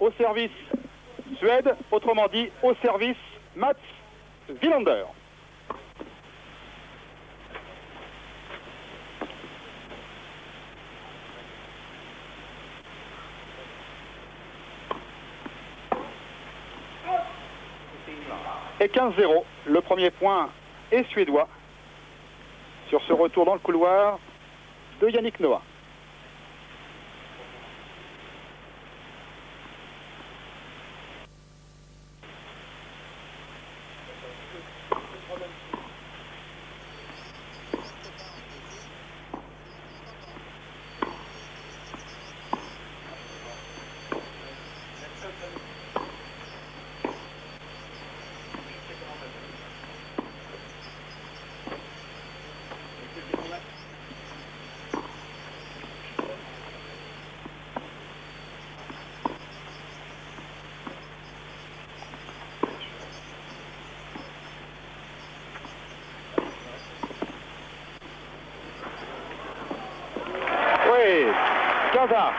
au service Suède, autrement dit au service Mats Wilander. Et 15-0, le premier point est suédois sur ce retour dans le couloir de Yannick Noah. Oui, Gaza.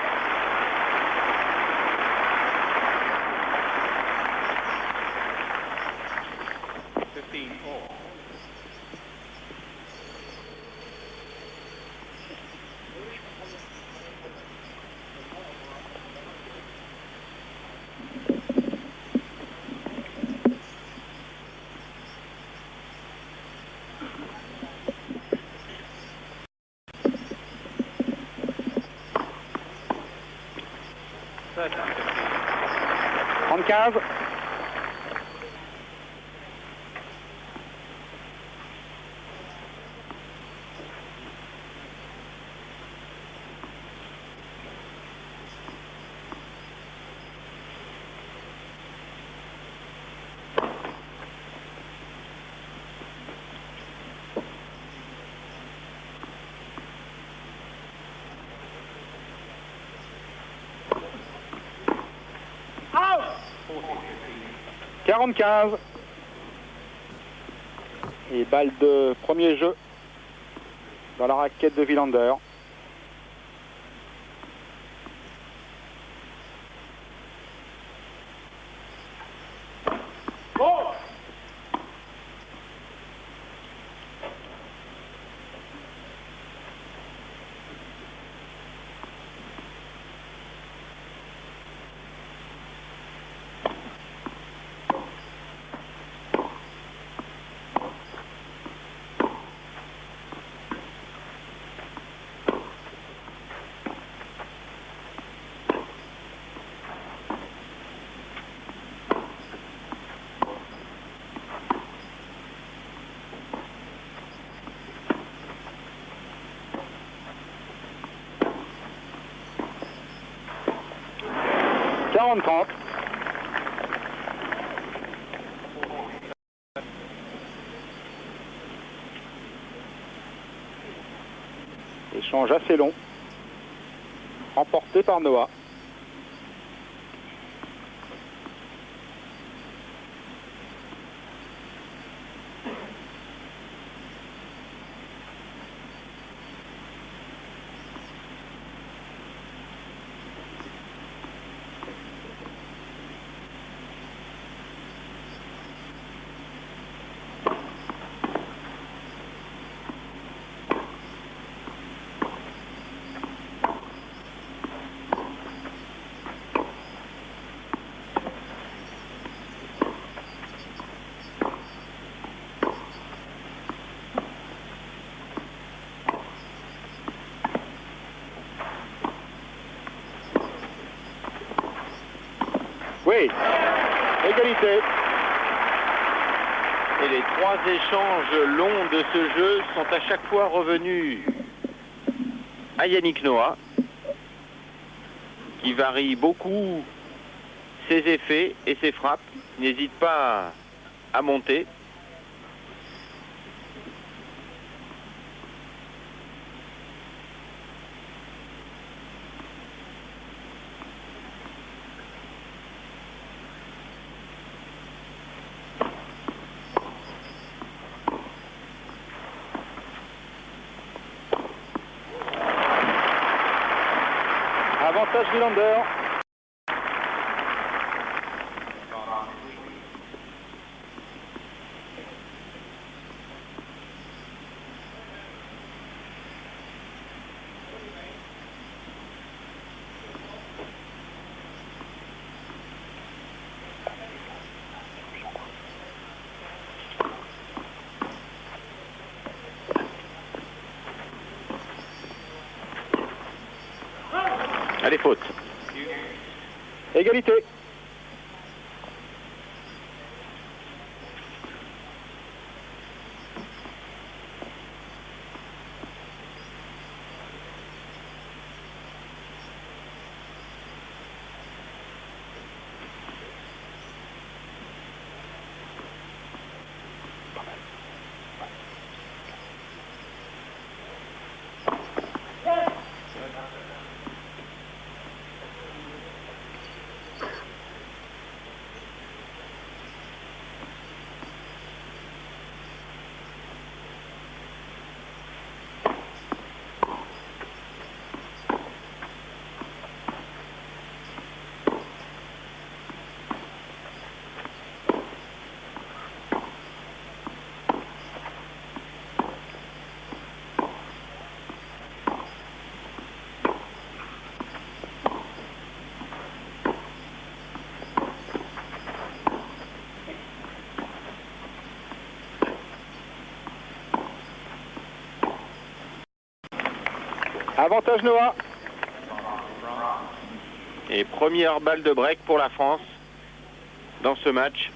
En 15. Out. 40-15. Et balle de premier jeu dans la raquette de Wilander. Oh. -30. Échange assez long, remporté par Noah. Oui, égalité. Et les trois échanges longs de ce jeu sont à chaque fois revenus à Yannick Noah, qui varie beaucoup ses effets et ses frappes, n'hésite pas à monter. Avantage Wilander. Allez, faute. Égalité. Avantage Noah. Et première balle de break pour la France dans ce match.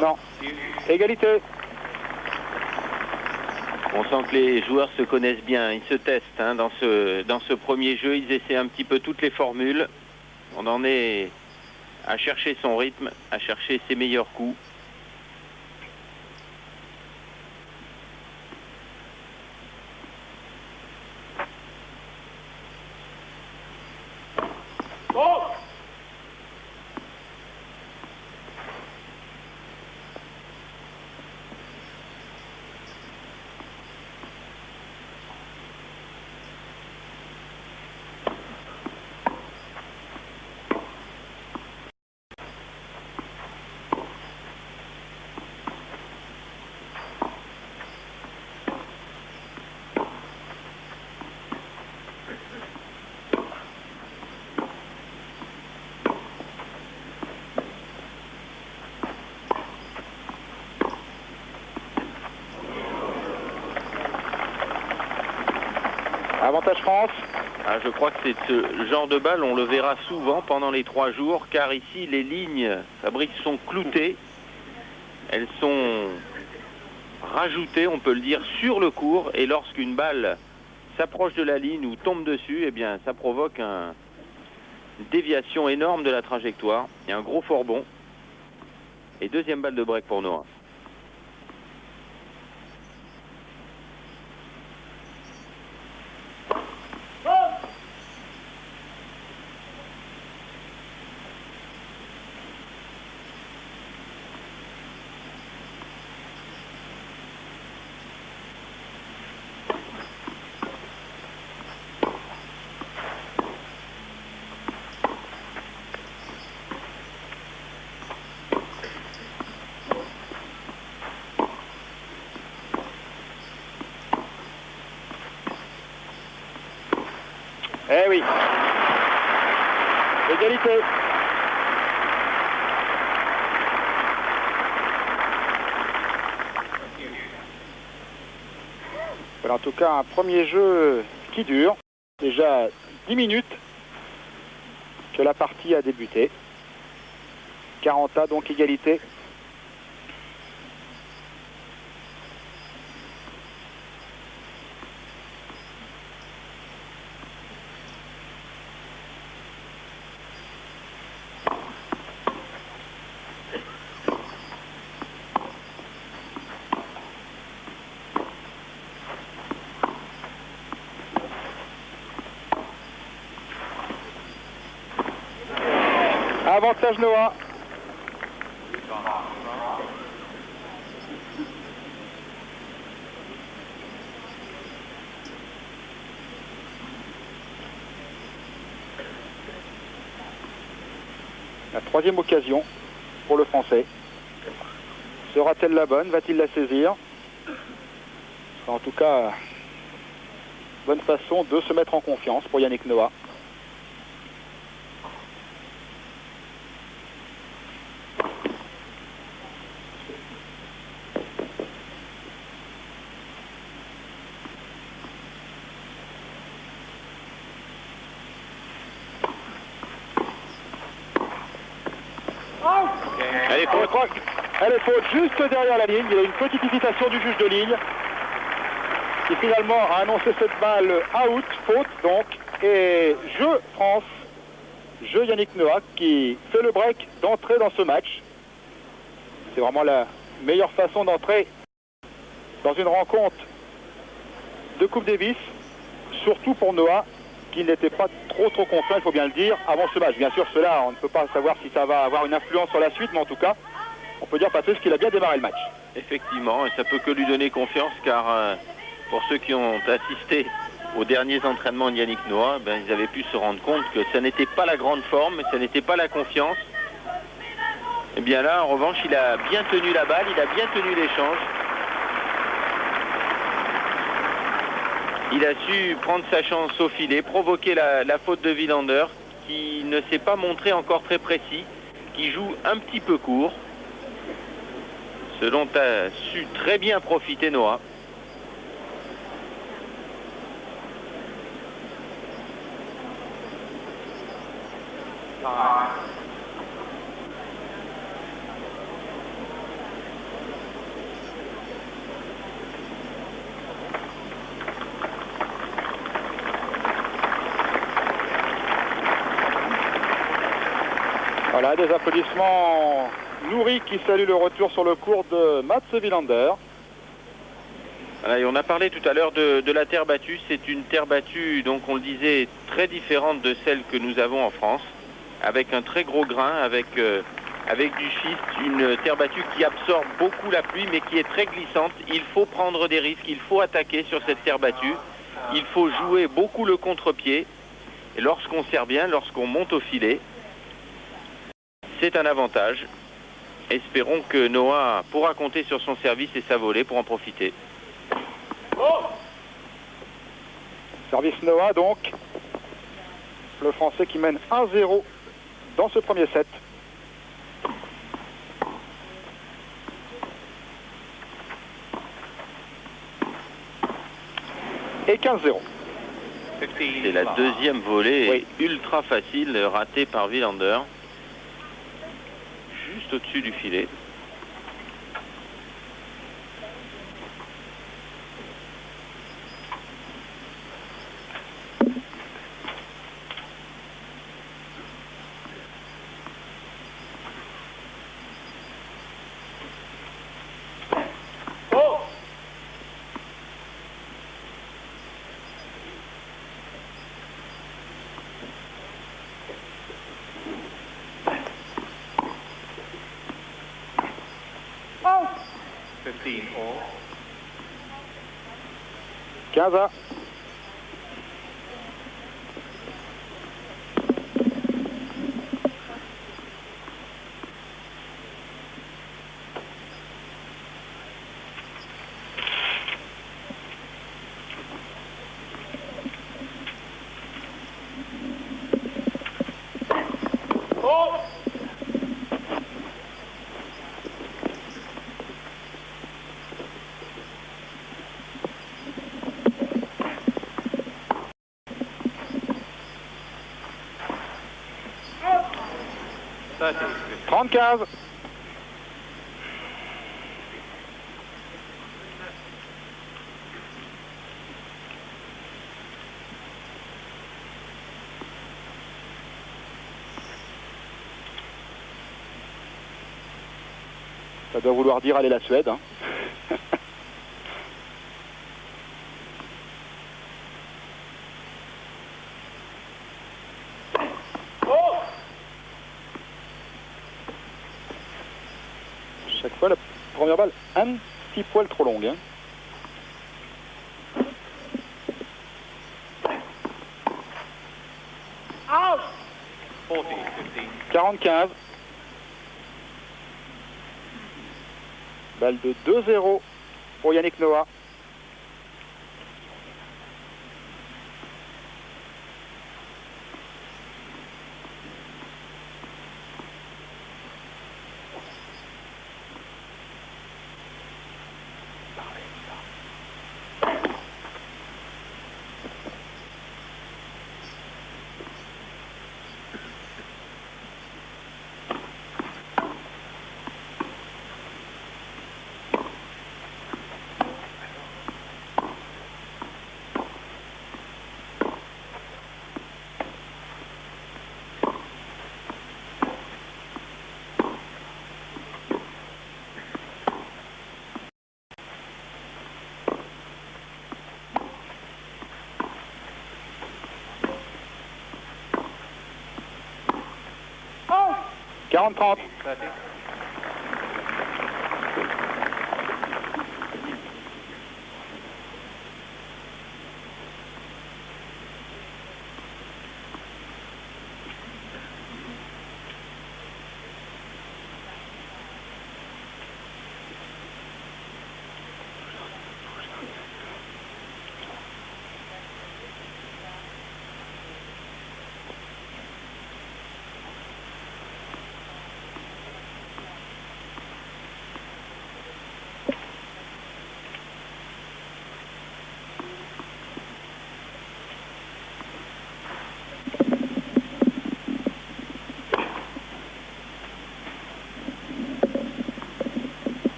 Non. Égalité. On sent que les joueurs se connaissent bien, ils se testent hein, dans ce premier jeu, ils essaient un petit peu toutes les formules. On en est à chercher son rythme, à chercher ses meilleurs coups. Avantage France. Ah, je crois que c'est ce genre de balle, on le verra souvent pendant les 3 jours, car ici les lignes, Fabrice, sont cloutées. Elles sont rajoutées, on peut le dire, sur le court, et lorsqu'une balle s'approche de la ligne ou tombe dessus, eh bien, ça provoque une déviation énorme de la trajectoire et un gros forbon. Et deuxième balle de break pour Noah. Eh oui. Égalité. Voilà en tout cas un premier jeu qui dure. Déjà 10 minutes que la partie a débuté. 40 donc égalité. Avantage Noah. La troisième occasion pour le Français. Sera-t-elle la bonne? Va-t-il la saisir? En tout cas, bonne façon de se mettre en confiance pour Yannick Noah. Elle est faute juste derrière la ligne. Il y a une petite hésitation du juge de ligne qui finalement a annoncé cette balle out, faute donc. Et jeu France, jeu Yannick Noah qui fait le break d'entrée dans ce match. C'est vraiment la meilleure façon d'entrer dans une rencontre de Coupe Davis, surtout pour Noah qui n'était pas trop confiant, il faut bien le dire, avant ce match. Bien sûr, cela, on ne peut pas savoir si ça va avoir une influence sur la suite, mais en tout cas, on peut dire, Patrice, qu'il a bien démarré le match. Effectivement, et ça peut que lui donner confiance, car pour ceux qui ont assisté aux derniers entraînements de Yannick Noah, ben, ils avaient pu se rendre compte que ça n'était pas la grande forme, ça n'était pas la confiance. Et bien là, en revanche, il a bien tenu la balle, il a bien tenu l'échange. Il a su prendre sa chance au filet, provoquer la faute de Wilander, qui ne s'est pas montré encore très précis, qui joue un petit peu court. Ce dont a su très bien profiter Noah. Voilà, des applaudissements nourris qui saluent le retour sur le court de Mats Wilander. Voilà, et on a parlé tout à l'heure de la terre battue. C'est une terre battue, donc on le disait, très différente de celle que nous avons en France, avec un très gros grain, avec du schiste, une terre battue qui absorbe beaucoup la pluie, mais qui est très glissante. Il faut prendre des risques, il faut attaquer sur cette terre battue. Il faut jouer beaucoup le contre-pied. Et lorsqu'on sert bien, lorsqu'on monte au filet, c'est un avantage. Espérons que Noah pourra compter sur son service et sa volée pour en profiter. Service Noah donc. Le Français qui mène 1-0 dans ce premier set. Et 15-0. C'est la deuxième volée, oui, ultra facile, ratée par Wilander. Juste au-dessus du filet. Oh. 15. Oh. 30-15. Ça doit vouloir dire aller la Suède. Hein. première balle un petit poil trop longue. Hein. Out. 40-15. Balle de 2-0 pour Yannick Noah. Oh 40-30.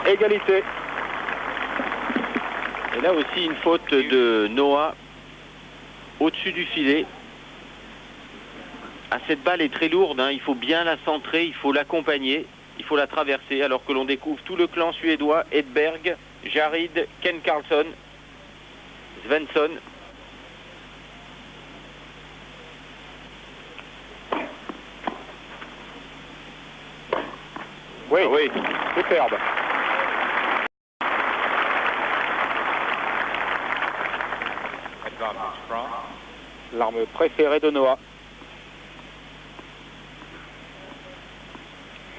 Égalité. Et là aussi une faute de Noah au-dessus du filet. Ah, cette balle est très lourde, hein. Il faut bien la centrer, il faut l'accompagner, il faut la traverser, alors que l'on découvre tout le clan suédois, Edberg, Jarid, Ken Carlson, Svensson. Oui, oui, superbe. L'arme préférée de Noah.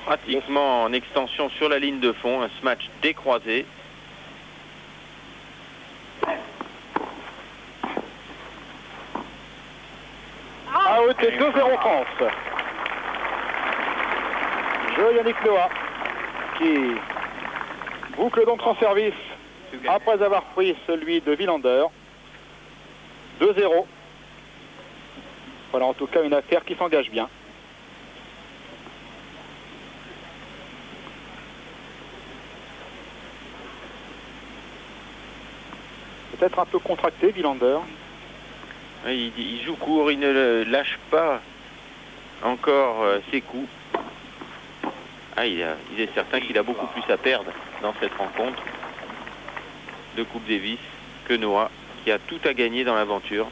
Pratiquement en extension sur la ligne de fond, un smash décroisé. Out et 2-0 France. Jeu Yannick Noah qui boucle donc son service après avoir pris celui de Wilander. 2-0. Voilà en tout cas une affaire qui s'engage bien. Peut-être un peu contracté, Wilander. Il joue court, il ne lâche pas encore ses coups. Ah, il est certain qu'il a beaucoup plus à perdre dans cette rencontre de Coupe Davis que Noah, qui a tout à gagner dans l'aventure.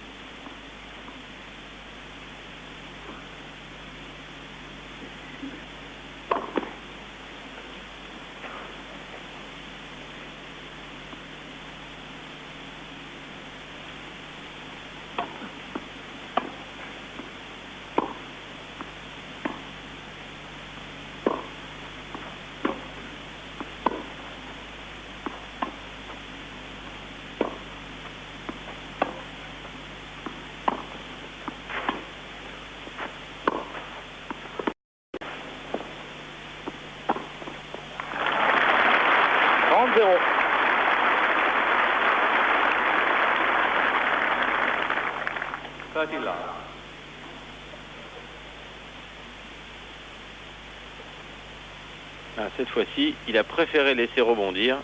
Ah, cette fois-ci, il a préféré laisser rebondir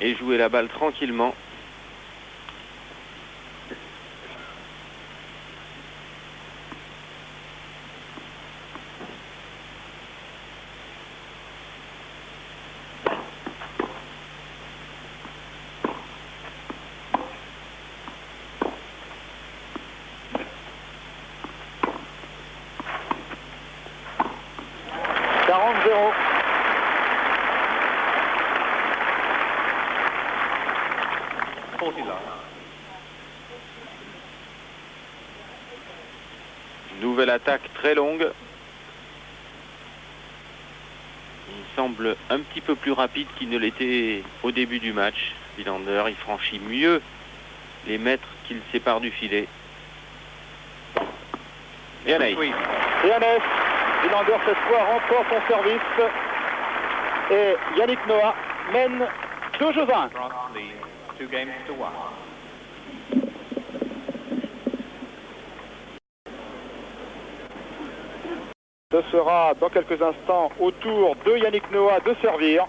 et jouer la balle tranquillement. attaque très longue. Il semble un petit peu plus rapide qu'il ne l'était au début du match. Wilander, il franchit mieux les mètres qui le séparent du filet. Et Anaïs. Et Anaïs, Wilander cette fois remporte son service. Et Yannick Noah mène 2 jeux à 1. Ce sera dans quelques instants au tour de Yannick Noah de servir.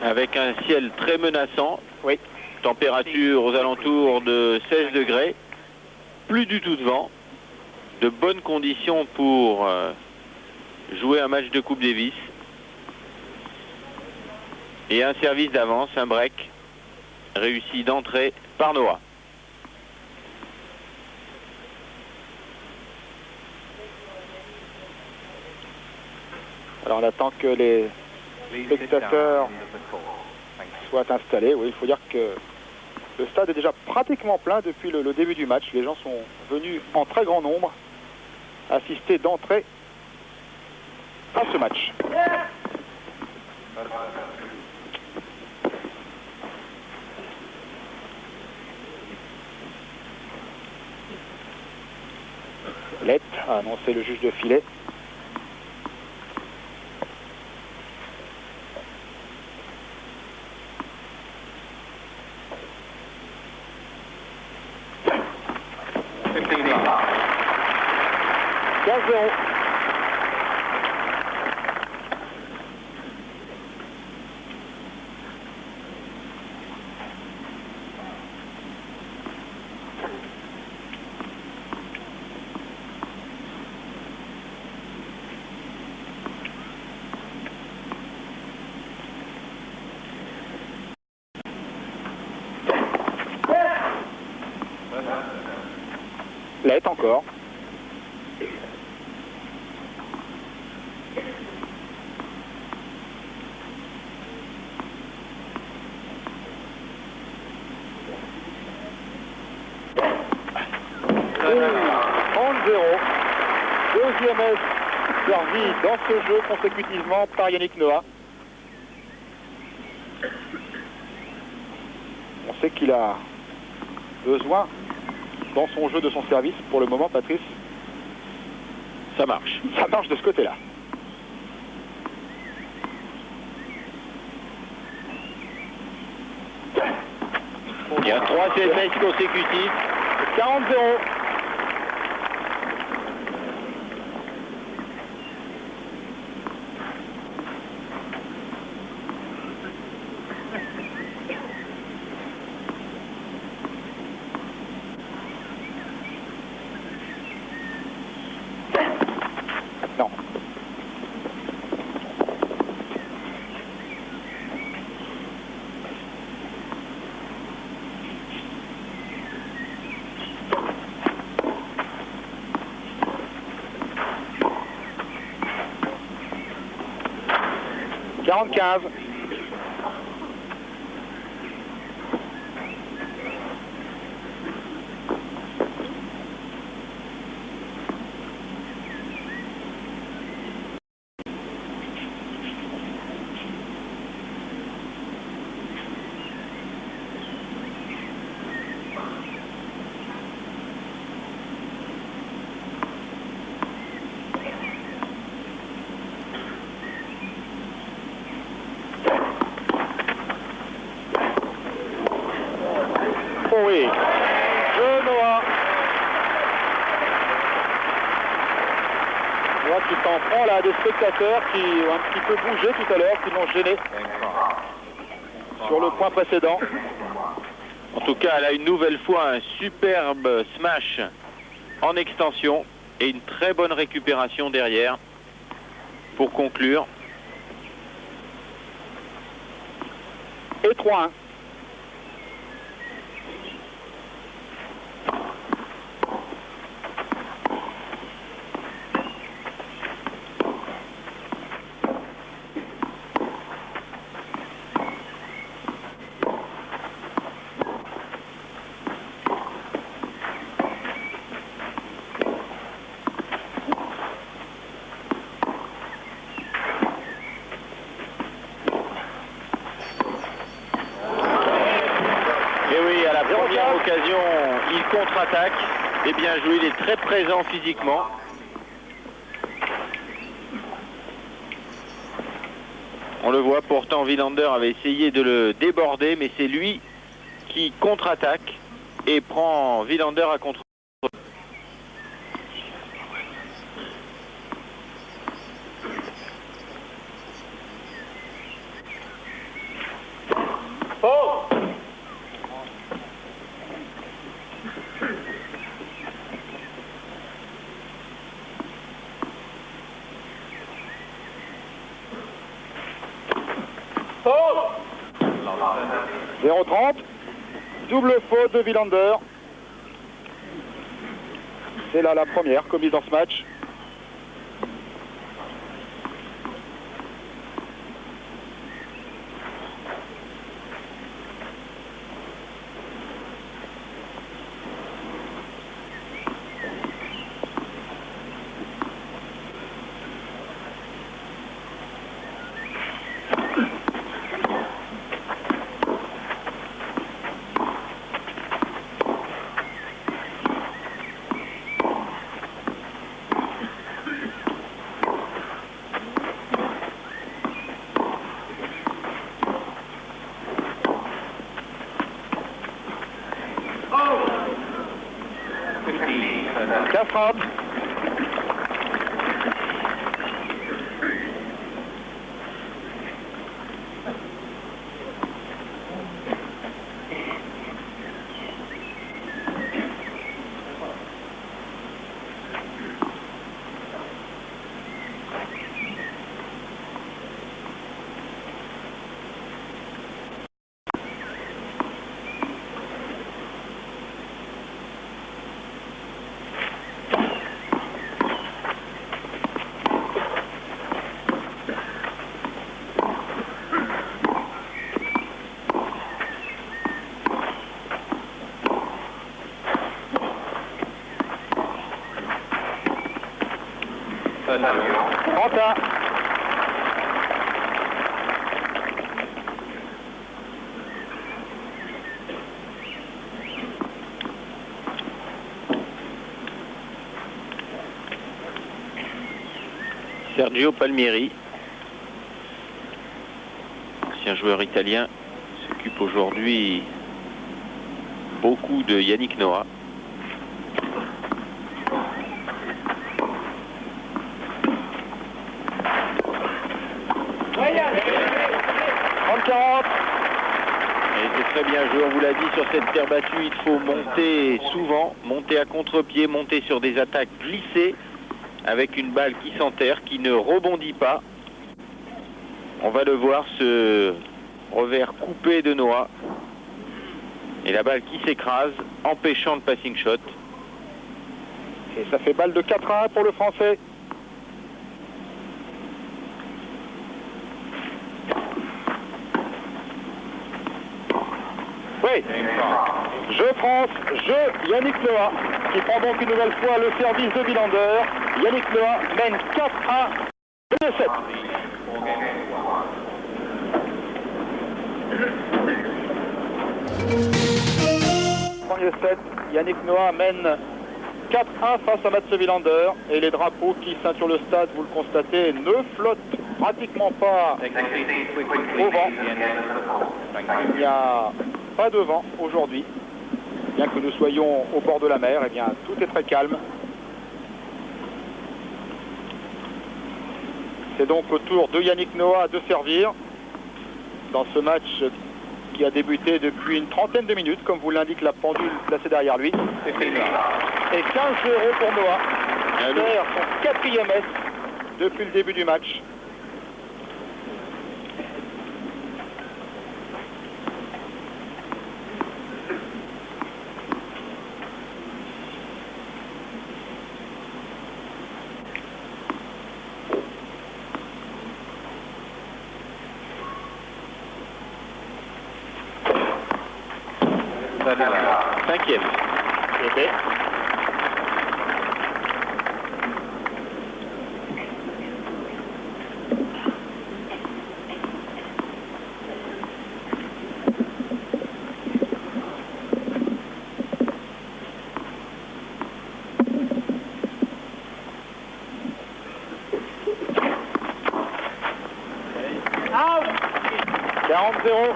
Avec un ciel très menaçant. Oui. Température aux alentours de 16 degrés. Plus du tout de vent. De bonnes conditions pour jouer un match de Coupe Davis. Et un service d'avance, un break, réussi d'entrée par Noah. Alors on attend que les spectateurs soient installés. Oui, il faut dire que le stade est déjà pratiquement plein depuis le début du match. Les gens sont venus en très grand nombre assister d'entrée à ce match. Lett a annoncé le juge de filet. Lett encore. Deuxième aise servi dans ce jeu consécutivement par Yannick Noah. On sait qu'il a besoin dans son jeu de son service. Pour le moment, Patrice, Ça marche. Ça marche de ce côté-là. Il y a 3 SMS consécutifs. 40-0. Non. Quarante-quinze. Oh oui, de Noah. Noah qui s'en prend là à des spectateurs qui ont un petit peu bougé tout à l'heure, qui l'ont gêné sur le point précédent. En tout cas, elle a une nouvelle fois un superbe smash en extension et une très bonne récupération derrière pour conclure. Et 3-1. contre-attaque. Et bien joué, il est très présent physiquement. On le voit, pourtant Wilander avait essayé de le déborder, mais c'est lui qui contre-attaque et prend Wilander à contre. Oh 0,30. Double faute de Wilander. C'est là la première commise dans ce match. Frappe. Quentin. Sergio Palmieri, ancien joueur italien, s'occupe aujourd'hui beaucoup de Yannick Noah. Et c'est très bien joué, on vous l'a dit, sur cette terre battue, il faut monter souvent, monter à contre-pied, monter sur des attaques glissées, avec une balle qui s'enterre, qui ne rebondit pas. On va le voir, ce revers coupé de Noah. Et la balle qui s'écrase, empêchant le passing shot. Et ça fait balle de 4-1 pour le Français. Oui, jeu France, jeu Yannick Noah, qui prend donc une nouvelle fois le service de Wilander. Yannick Noah mène 4-1, premier set. Premier set, Yannick Noah mène 4-1 face à Mats Wilander. Et les drapeaux qui ceinturent le stade, vous le constatez, ne flottent pratiquement pas au vent. Il n'y a pas de vent aujourd'hui, bien que nous soyons au bord de la mer, eh bien tout est très calme. C'est donc au tour de Yannick Noah de servir dans ce match qui a débuté depuis une trentaine de minutes, comme vous l'indique la pendule placée derrière lui. Et 15-0 pour Noah, qui perd son 4e S depuis le début du match. Cinquième. Okay. 40-0.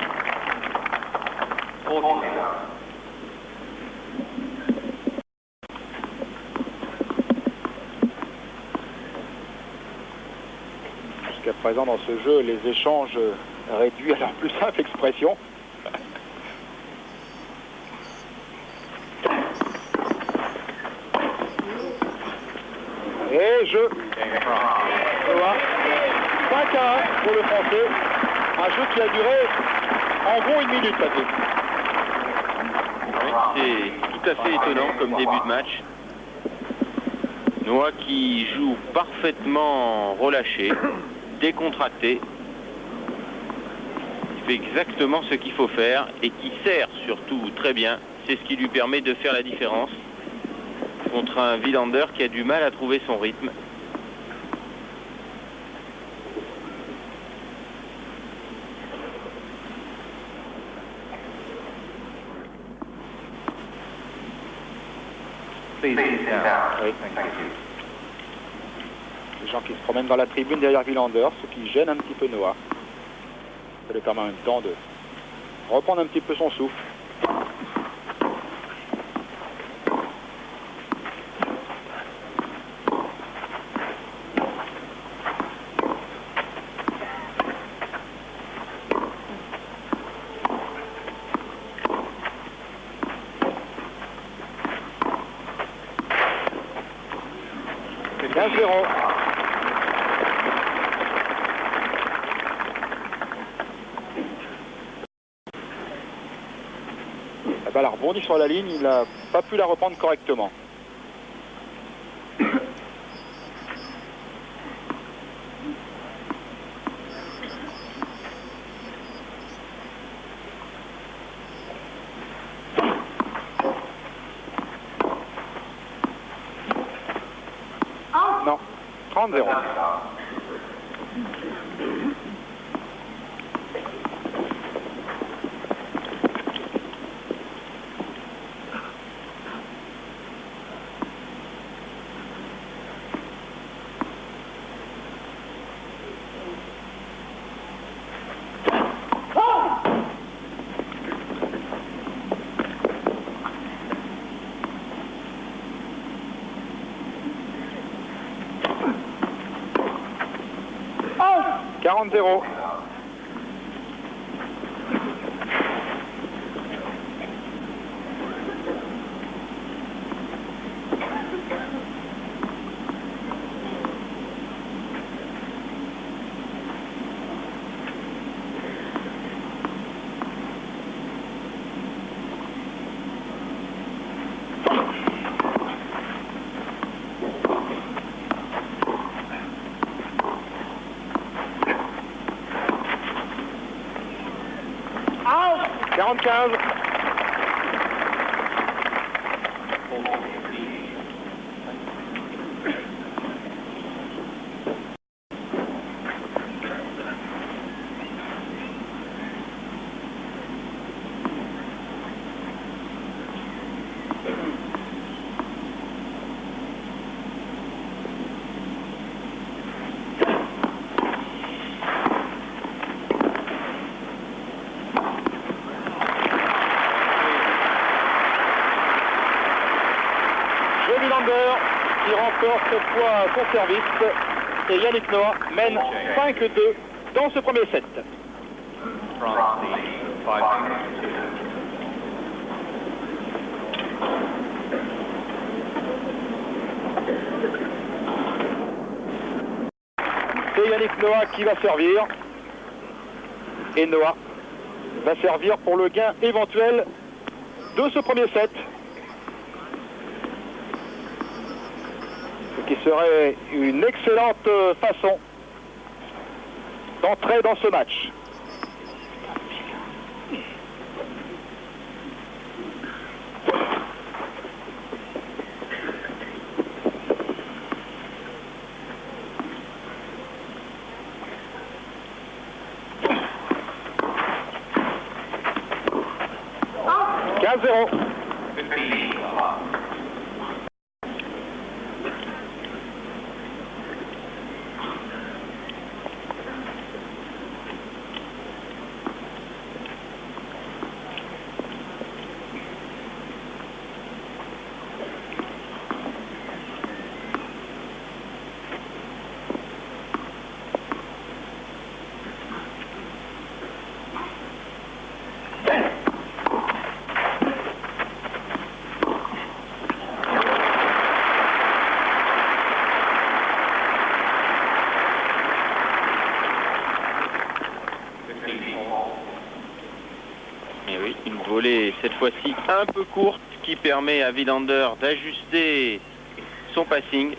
Jusqu'à présent dans ce jeu, les échanges réduits à leur plus simple expression. Et jeu. 5-1 pour le Français. Un jeu qui a duré en gros 1 minute, ça fait. Oui, c'est tout à fait étonnant comme début de match. Noah qui joue parfaitement relâché, décontracté. Il fait exactement ce qu'il faut faire et qui sert surtout très bien. C'est ce qui lui permet de faire la différence contre un Wilander qui a du mal à trouver son rythme. Oui. Les gens qui se promènent dans la tribune derrière Wilander, ce qui gêne un petit peu Noah. Ça lui permet en même temps de reprendre un petit peu son souffle. C'est 15-0. La balle a rebondi sur la ligne, il n'a pas pu la reprendre correctement. Non, 30-0. Oh 40-0. Out 40-15. Wilander qui remporte cette fois son service et Yannick Noah mène 5-2 dans ce premier set. C'est Yannick Noah qui va servir et Noah va servir pour le gain éventuel de ce premier set. Qui serait une excellente façon d'entrer dans ce match. « 15-0. cette fois-ci un peu courte, qui permet à Wilander d'ajuster son passing.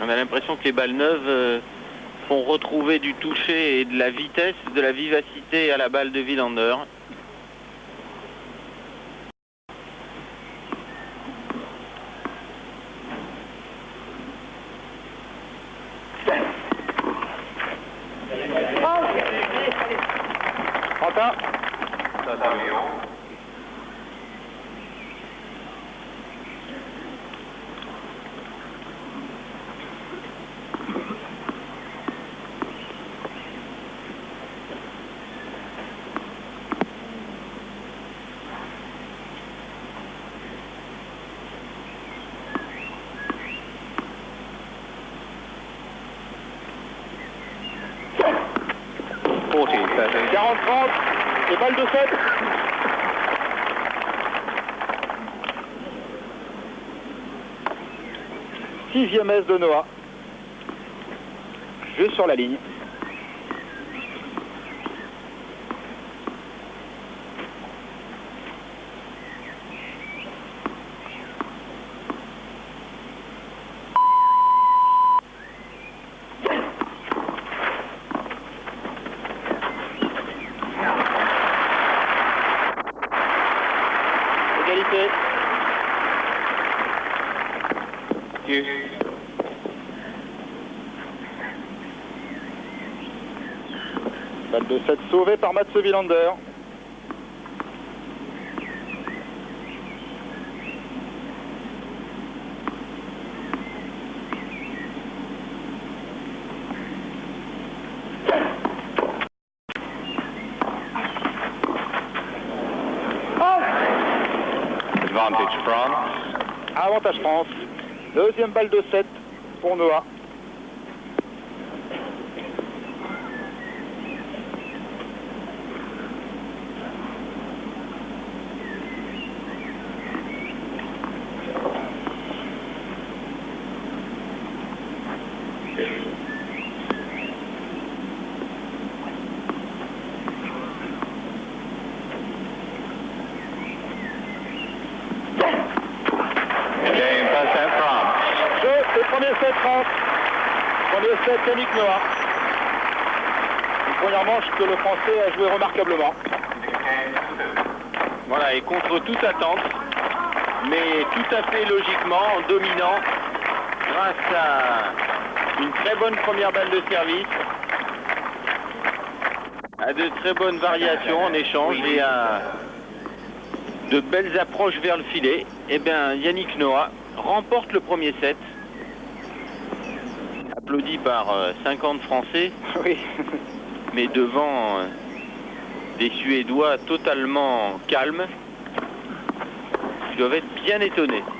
On a l'impression que les balles neuves font retrouver du toucher et de la vitesse, de la vivacité à la balle de Wilander. « 40-30, et balle de 7. Sixième S de Noah. Juste sur la ligne. Balle de 7 sauvée par Mats Wilander. Advantage France. Avantage France. Deuxième balle de 7 pour Noah. Premier set France, premier set Yannick Noah. Une première manche que le Français a joué remarquablement. Voilà, et contre toute attente, mais tout à fait logiquement, en dominant, grâce à une très bonne première balle de service, à de très bonnes variations en échange et à de belles approches vers le filet. Eh bien, Yannick Noah remporte le premier set. Applaudi par 50 Français, oui. Mais devant des Suédois totalement calmes, qui doivent être bien étonnés. «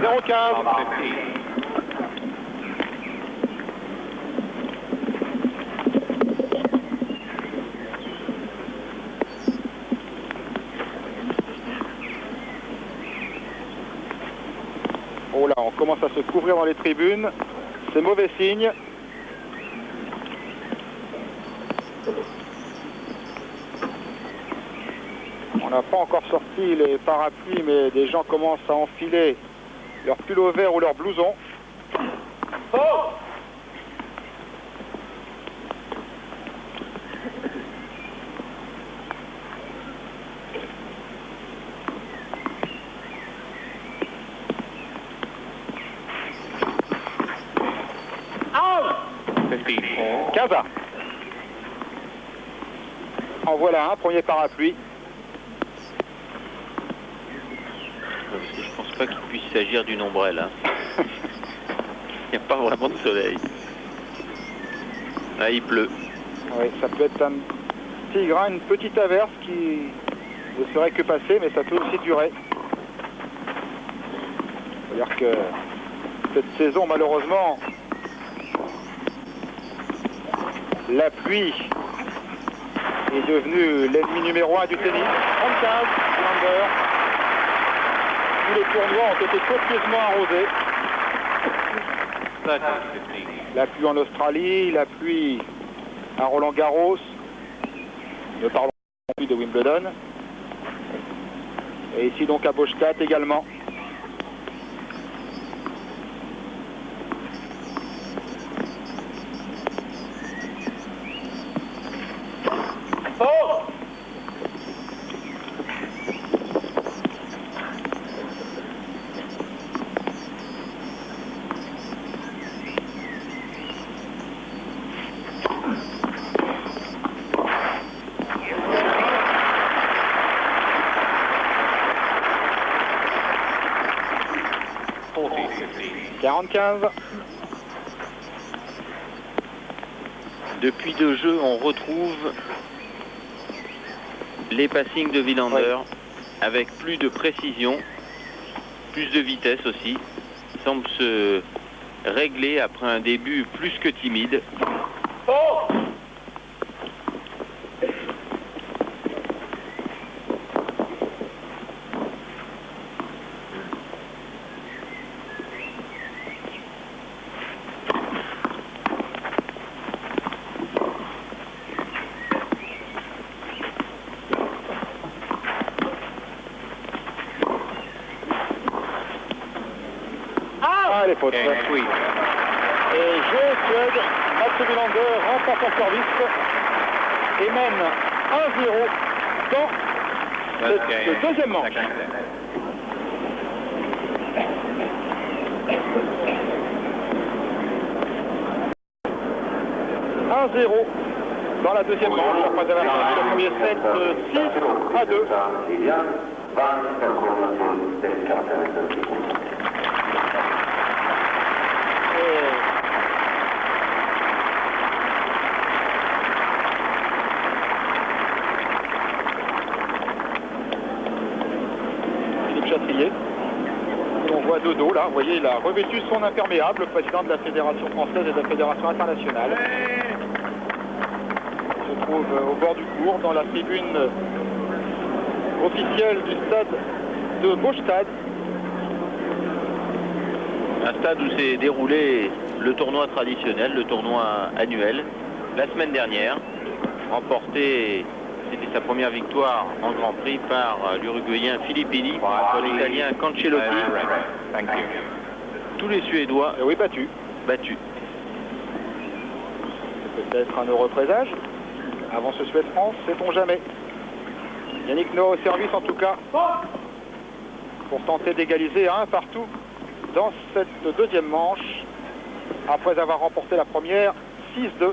0-15. Oh là, on commence à se couvrir dans les tribunes. C'est mauvais signe. On n'a pas encore sorti les parapluies, mais des gens commencent à enfiler leur pull vert ou leur blouson. Oh! 15-1. En voilà un, premier parapluie. Je pense pas qu'il puisse s'agir d'une ombrelle. Hein. Il n'y a pas vraiment de soleil. Là, il pleut. Oui, ça peut être un petit grain, une petite averse qui ne serait que passer, mais ça peut aussi durer. C'est-à-dire que cette saison, malheureusement, la pluie est devenue l'ennemi numéro 1 du tennis. 35, Wilander. Tous les tournois ont été copieusement arrosés. La pluie en Australie, la pluie à Roland-Garros. Ne parlons plus de Wimbledon. Et ici donc à Bostad également. Depuis 2 jeux, on retrouve les passings de Wilander avec plus de précision, plus de vitesse aussi. Il semble se régler après un début plus que timide. Les fautes. Oui. Et jeu Suède, Mats Wilander remporte son service et mène 1-0 dans le deuxième manche. Dans la deuxième manche, après avoir perdu le premier set 6-2. Philippe Chatrier, on voit de dos là, vous voyez, il a revêtu son imperméable, le président de la Fédération française et de la Fédération internationale. Il se trouve au bord du cours, dans la tribune officielle du stade de Bostad. Un stade où s'est déroulé le tournoi traditionnel, le tournoi annuel, la semaine dernière, remporté, c'était sa première victoire en Grand Prix par l'Uruguayen Filippini contre l'Italien Cancellotti. Tous les Suédois battus. Peut-être un heureux présage avant ce Suède-France, sait-on jamais. Yannick Noah au service en tout cas pour tenter d'égaliser à 1 partout dans cette deuxième manche après avoir remporté la première 6-2.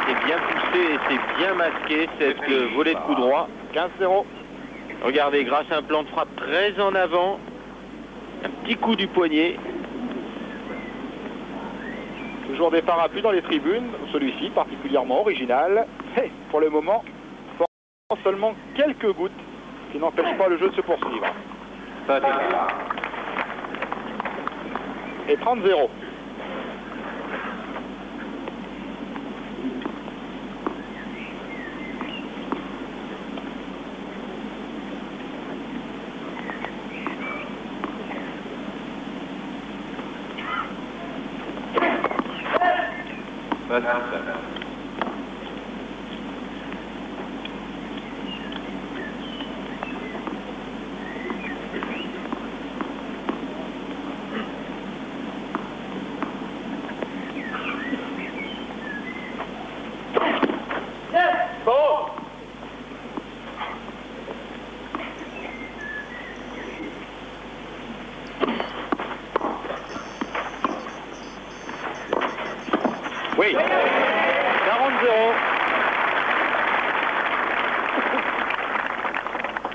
C'est bien poussé et c'est bien masqué cette volée de coup droit. 15-0. Regardez, grâce à un plan de frappe très en avant, un petit coup du poignet. Toujours des parapluies dans les tribunes, celui-ci particulièrement original. Et pour le moment, seulement quelques gouttes qui n'empêchent pas le jeu de se poursuivre. Et 30-0.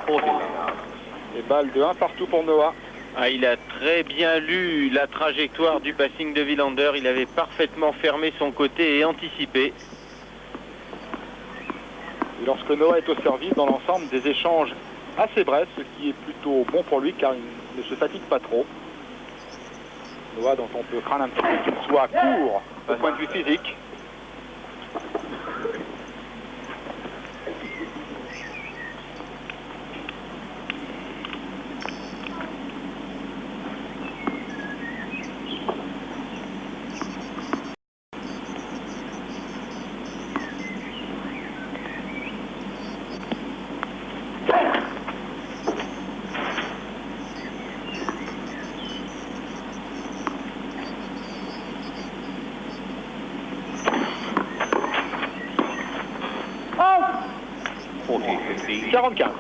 Et balle de 1 partout pour Noah. Ah, il a très bien lu la trajectoire du passing de Wilander. Il avait parfaitement fermé son côté et anticipé. Et lorsque Noah est au service, dans l'ensemble, des échanges assez brefs, ce qui est plutôt bon pour lui car il ne se fatigue pas trop. Noah dont on peut craindre un petit peu qu'il soit court au point de vue physique. Oh, 45.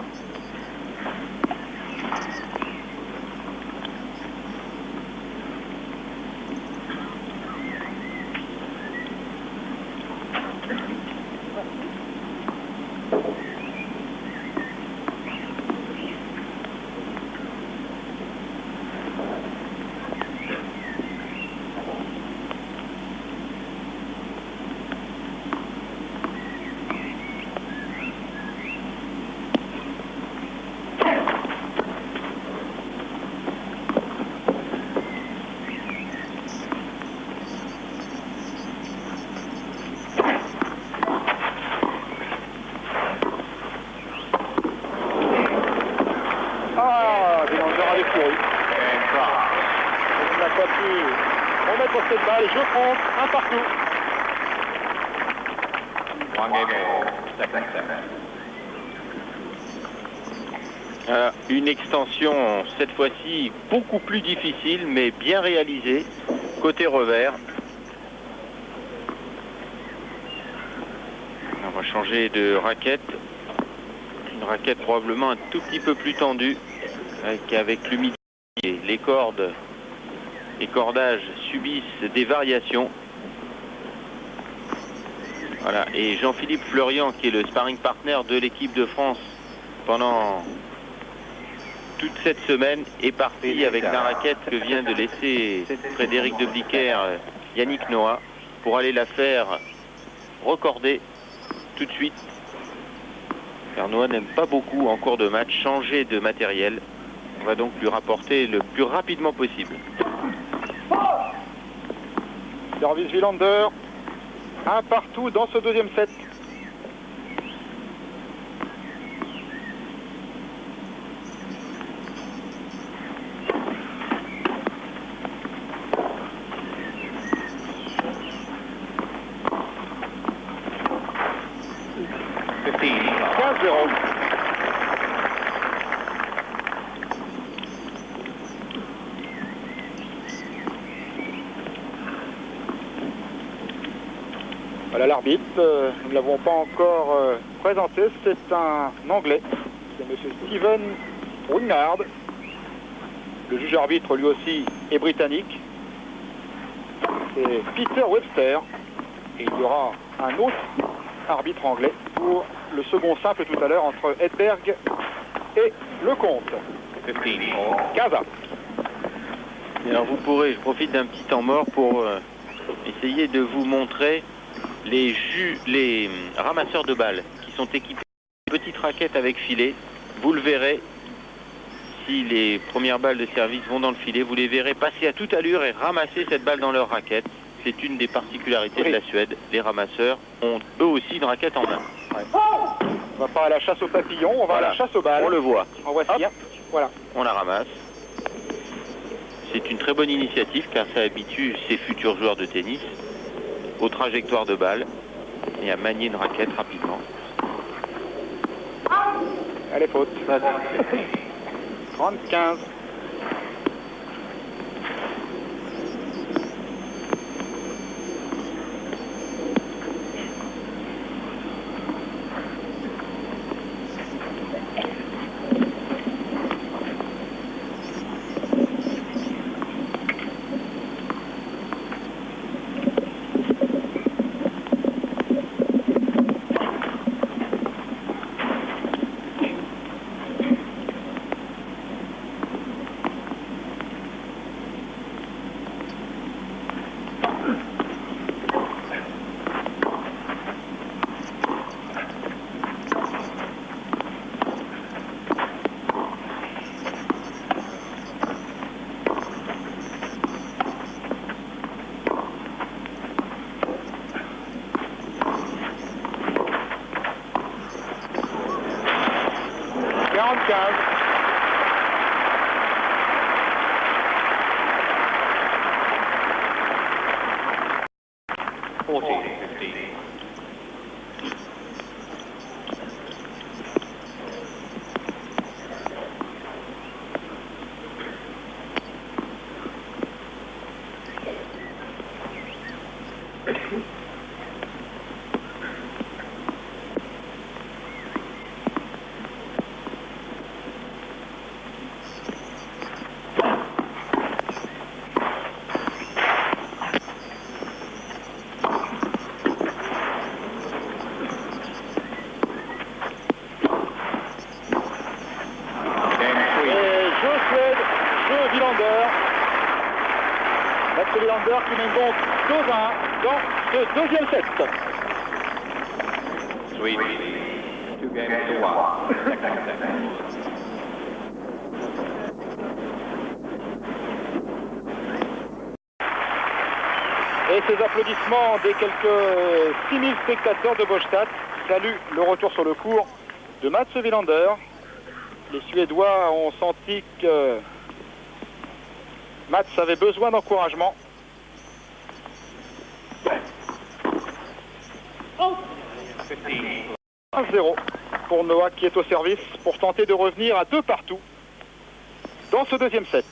Ah, Wilander avec Fury. Il n'a pas pu remettre cette balle. Je prends 1 partout. Une extension, cette fois-ci, beaucoup plus difficile, mais bien réalisée, côté revers. On va changer de raquette. Une raquette probablement un tout petit peu plus tendue, avec l'humidité. Les cordes, les cordages subissent des variations. Voilà. Et Jean-Philippe Fleurian, qui est le sparring partner de l'équipe de France pendant toute cette semaine, est parti avec la raquette que vient de laisser Frédéric de Bliquer, Yannick Noah, pour aller la faire recorder tout de suite. Car Noah n'aime pas beaucoup en cours de match changer de matériel. On va donc lui rapporter le plus rapidement possible. Service Wilander. 1 partout dans ce deuxième set. Voilà l'arbitre, nous ne l'avons pas encore présenté, c'est un Anglais, c'est M. Steven Wingard. Le juge arbitre lui aussi est britannique, c'est Peter Webster. Et il y aura un autre arbitre anglais pour le second simple tout à l'heure entre Edberg et Lecomte. 15. Et alors vous pourrez, je profite d'un petit temps mort pour essayer de vous montrer les ramasseurs de balles qui sont équipés de petites raquettes avec filet. Vous le verrez, si les premières balles de service vont dans le filet, vous les verrez passer à toute allure et ramasser cette balle dans leur raquette. C'est une des particularités de la Suède. Les ramasseurs ont eux aussi une raquette en main. Ouais. On va pas à la chasse aux papillons, on va à la chasse aux balles. On le voit. En voici un. Voilà. On la ramasse. C'est une très bonne initiative car ça habitue ces futurs joueurs de tennis aux trajectoires de balles et à manier une raquette rapidement. Allez, faute. 30-15. 40, 15. Mats Wilander qui mène donc 2-1 dans ce deuxième set. Sweet. 2 games to 1. Second set. Et ces applaudissements des quelques 6000 spectateurs de Båstad saluent le retour sur le court de Mats Wilander. Les Suédois ont senti que Mats avait besoin d'encouragement. 1-0 pour Noah qui est au service pour tenter de revenir à 2 partout dans ce deuxième set.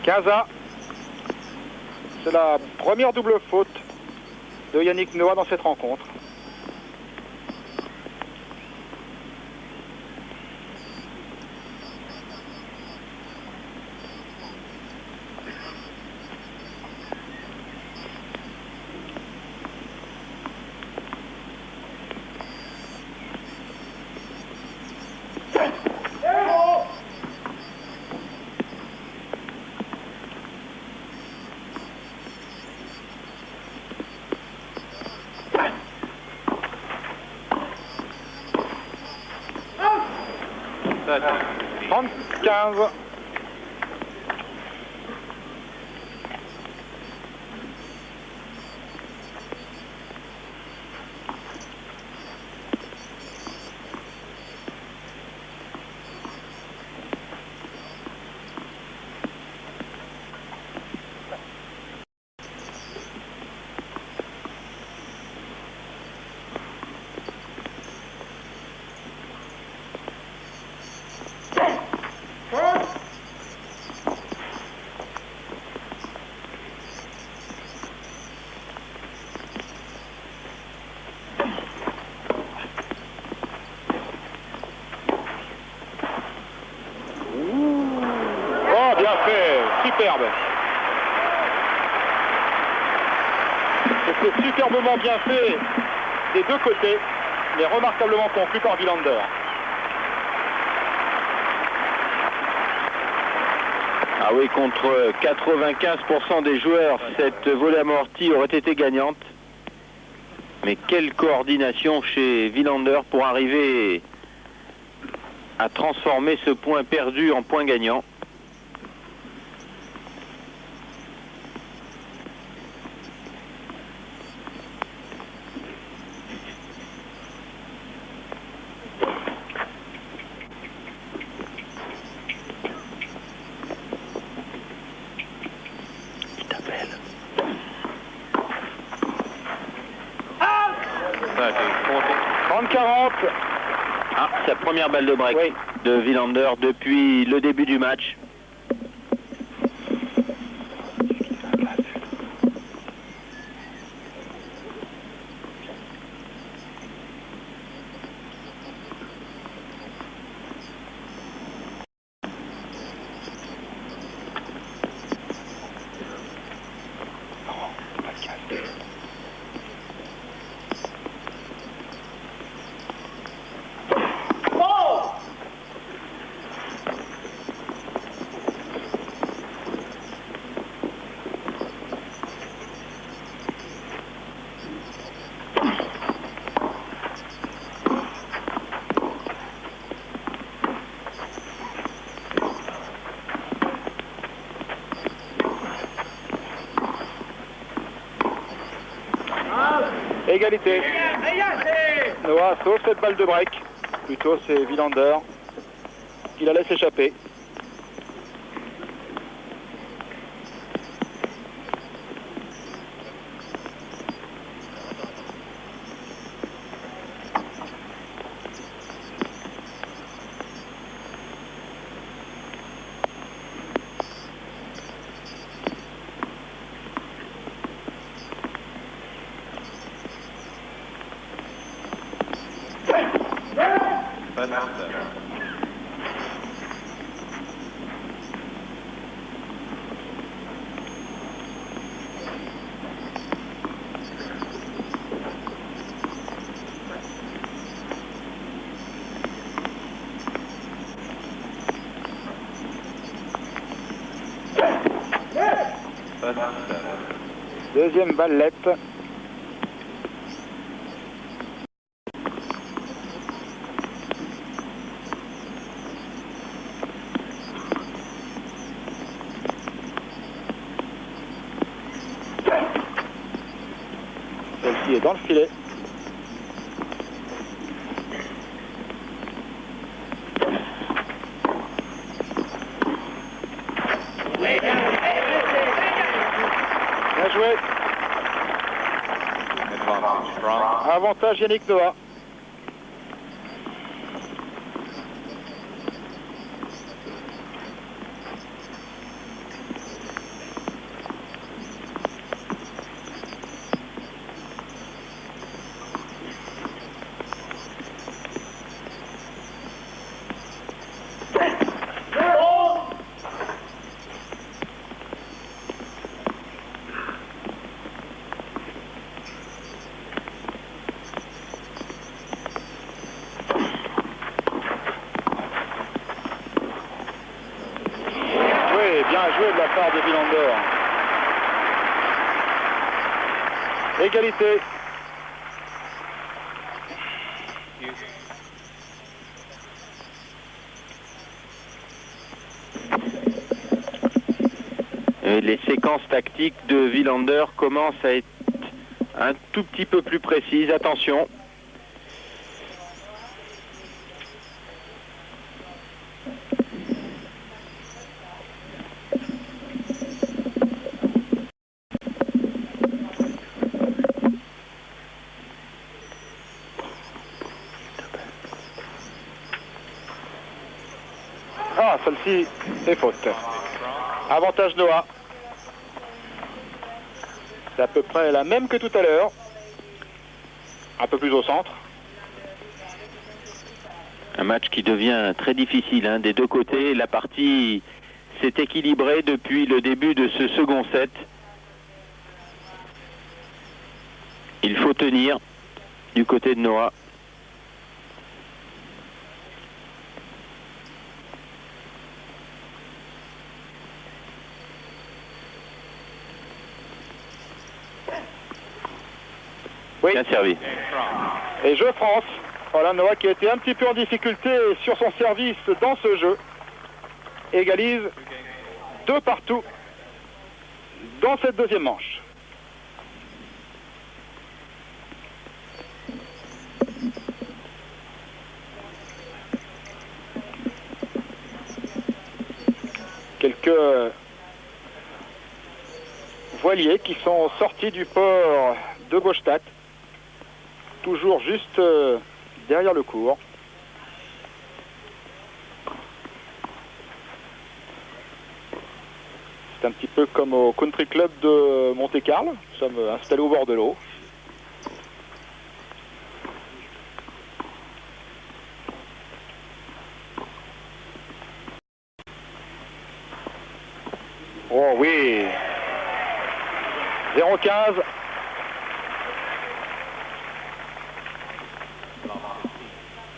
Kaza, c'est la première double faute de Yannick Noah dans cette rencontre. « 30-15 ». Bien fait, superbe. C'était superbement bien fait des deux côtés, mais remarquablement conclu par Wilander. Ah oui, contre 95% des joueurs, cette volée amortie aurait été gagnante. Mais quelle coordination chez Wilander pour arriver à transformer ce point perdu en point gagnant. Il t'appelle. 30-40. Ah, sa première balle de break oui. De Wilander depuis le début du match. Égalité. Noah sauve cette balle de break. Plutôt c'est Wilander qui la laisse échapper. Deuxième ballette. Celle-ci est dans le filet. Bien joué. Avantage Yannick Noah. Bien joué de la part de Wilander. Égalité. Les séquences tactiques de Wilander commencent à être un tout petit peu plus précises. Attention. Ah, celle-ci est faute. Avantage Noah. C'est à peu près la même que tout à l'heure. Un peu plus au centre. Un match qui devient très difficile hein, des deux côtés. La partie s'est équilibrée depuis le début de ce second set. Il faut tenir du côté de Noah. Oui. Bien servi. Et jeu France. Voilà Noah qui a été un petit peu en difficulté sur son service dans ce jeu. Égalise 2 partout dans cette deuxième manche. Quelques voiliers qui sont sortis du port de Gstaad, toujours juste derrière le cours. C'est un petit peu comme au Country Club de Monte-Carlo. Nous sommes installés au bord de l'eau. Oh oui, 0,15.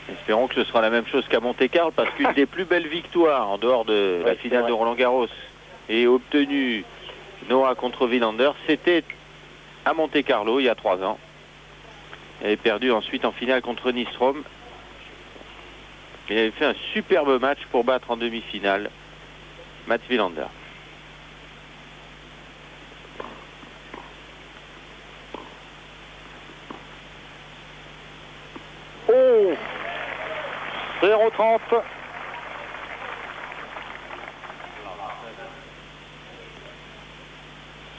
Espérons que ce sera la même chose qu'à Monte-Carlo, parce qu'une des plus belles victoires en dehors de la finale de Roland-Garros et obtenue Noah contre Wilander, c'était à Monte-Carlo il y a 3 ans. Il avait perdu ensuite en finale contre Nystrom. Il avait fait un superbe match pour battre en demi-finale Mats Wilander. 0,30.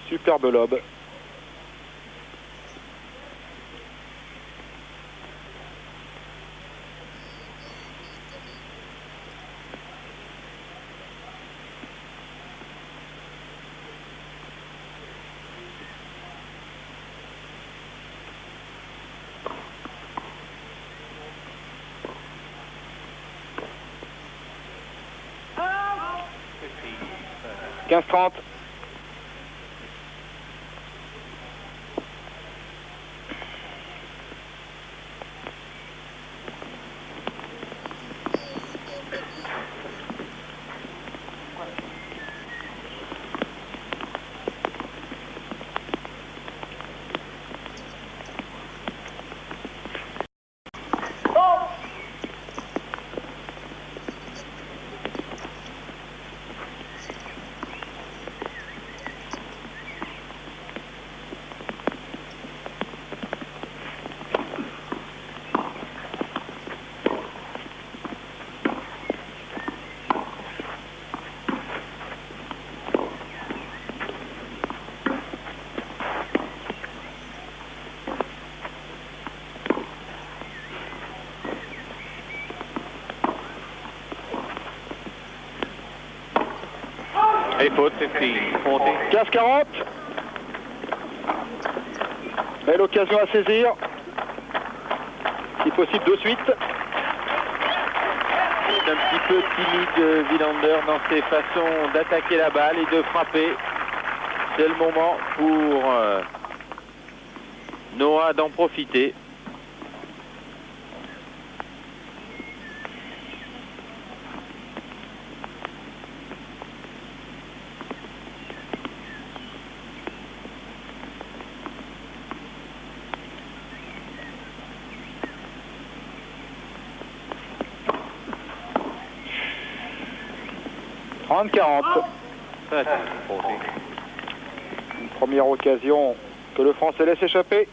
Superbe lobe. « 15-30. Et faute, 15-40. Belle occasion à saisir. Si possible de suite. C'est un petit peu timide Wilander dans ses façons d'attaquer la balle et de frapper. C'est le moment pour Noah d'en profiter. « 30-40. » Une première occasion que le Français laisse échapper.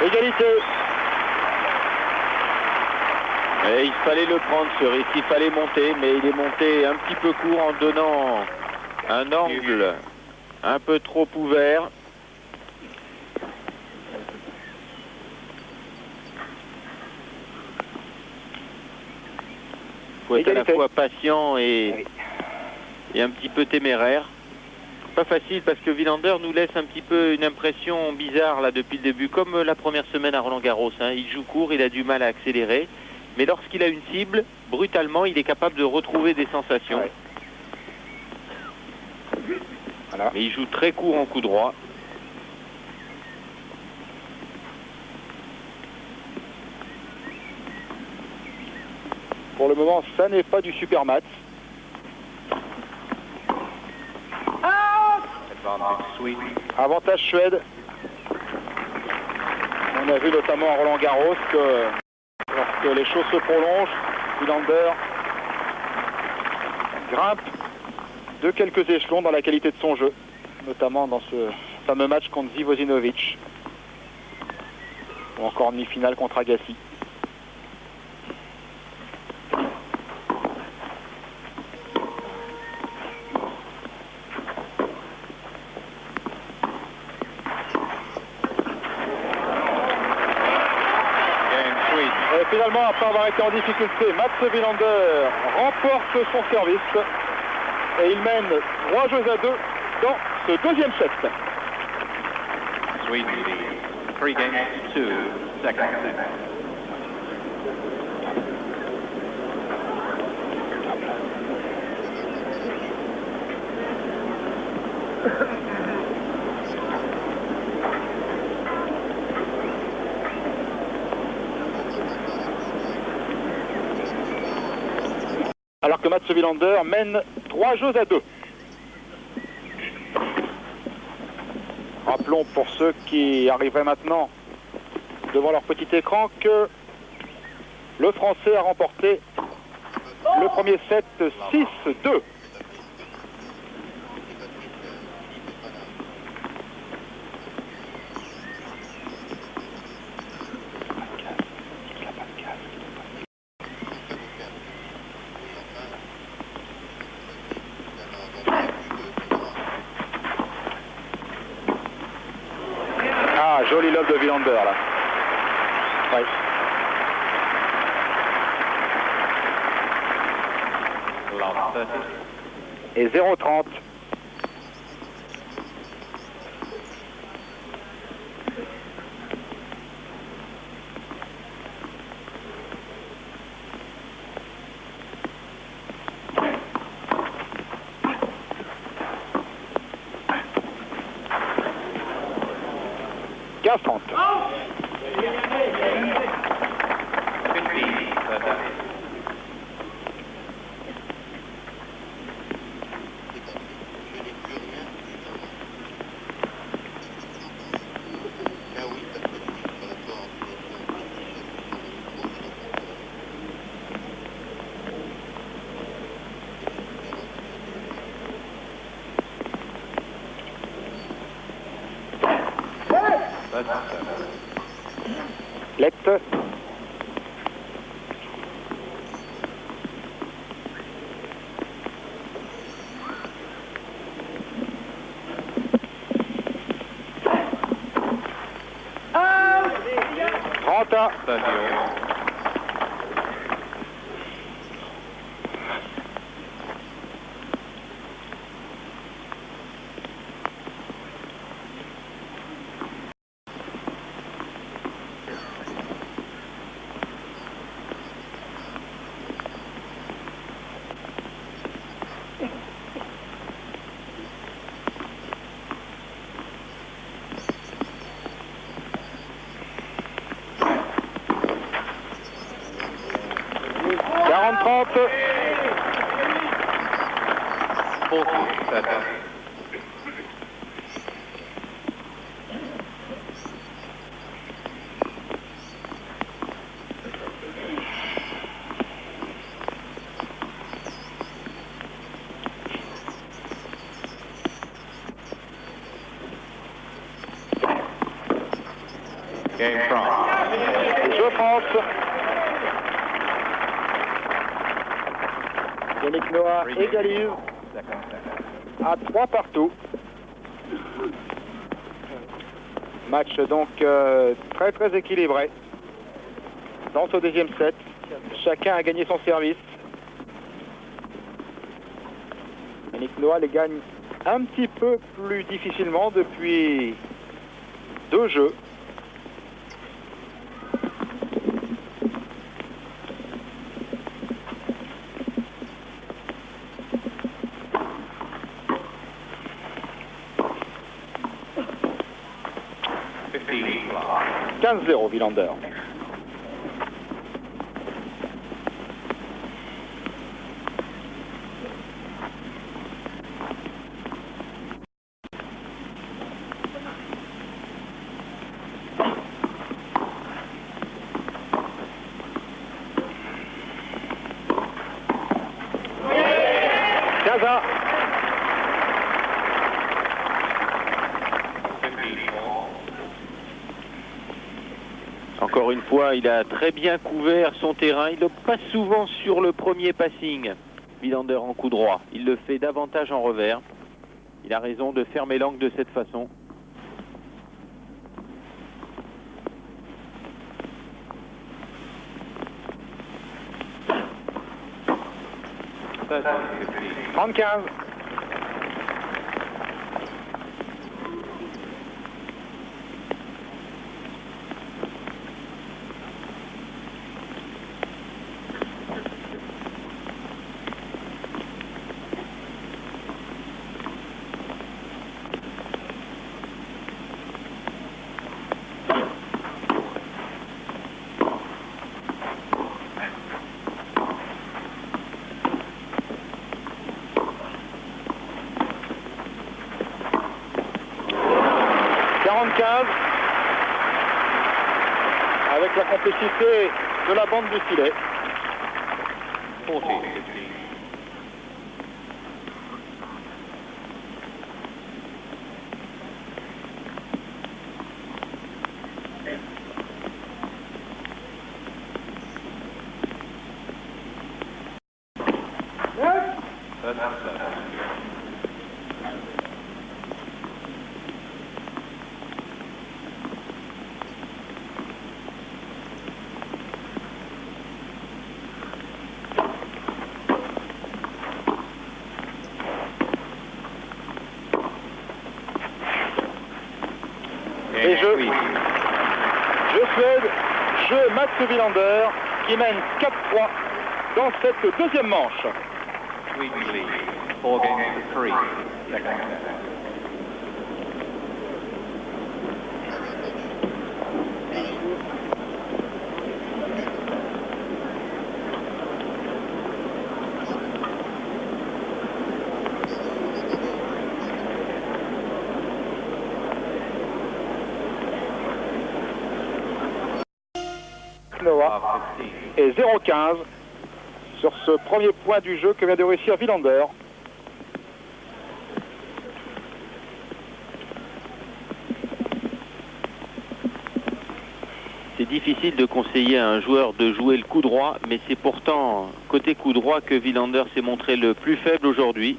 Égalité. Et il fallait le prendre ce risque, il fallait monter, mais il est monté un petit peu court en donnant un angle un peu trop ouvert. Il faut être à la fois patient et un petit peu téméraire. Pas facile parce que Wilander nous laisse un petit peu une impression bizarre là depuis le début, comme la première semaine à Roland-Garros. Hein. Il joue court, il a du mal à accélérer, mais lorsqu'il a une cible, brutalement, il est capable de retrouver des sensations. Ouais. Voilà. Mais il joue très court en coup droit. Pour le moment, ça n'est pas du super match. Avantage Suède. On a vu notamment à Roland-Garros que lorsque les choses se prolongent, Wilander grimpe de quelques échelons dans la qualité de son jeu, notamment dans ce fameux match contre Zivozinovic ou encore demi-finale contre Agassi. Finalement, après avoir été en difficulté, Mats Wilander remporte son service et il mène 3-2 dans ce deuxième set. 3 games, 2 second set. Alors que Mats Wilander mène 3-2. Rappelons pour ceux qui arriveraient maintenant devant leur petit écran que le Français a remporté le premier set 6-2. Ah, joli lob de Wilander là. Oui. Et 0-30. Lette. Trenta. Je France. Yannick Noah égalise à 3 partout. Match donc très équilibré dans ce deuxième set. Chacun a gagné son service. Yannick Noah les gagne un petit peu plus difficilement depuis 2 jeux. « 15-0 Wilander. Casa. Encore une fois, il a très bien couvert son terrain. Il ne passe souvent sur le premier passing. Wilander en coup droit. Il le fait davantage en revers. Il a raison de fermer l'angle de cette façon. « 35. 15 avec la complicité de la bande du filet. 40. Et jeu Suède, jeu Mats Wilander qui mène 4-3 dans cette deuxième manche. Sweden lead. 4 games to 3. Second. Noah et 0-15 sur ce premier point du jeu que vient de réussir Wilander. C'est difficile de conseiller à un joueur de jouer le coup droit, mais c'est pourtant côté coup droit que Wilander s'est montré le plus faible aujourd'hui.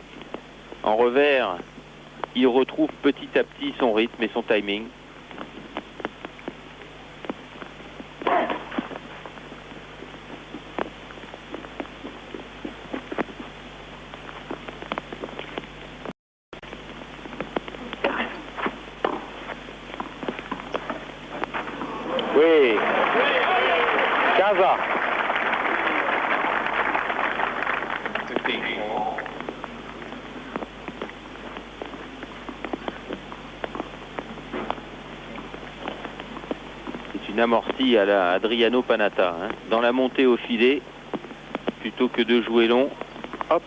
En revers, il retrouve petit à petit son rythme et son timing. Oui, 15 C'est une amortie à la Adriano Panatta, hein. Dans la montée au filet, plutôt que de jouer long, hop,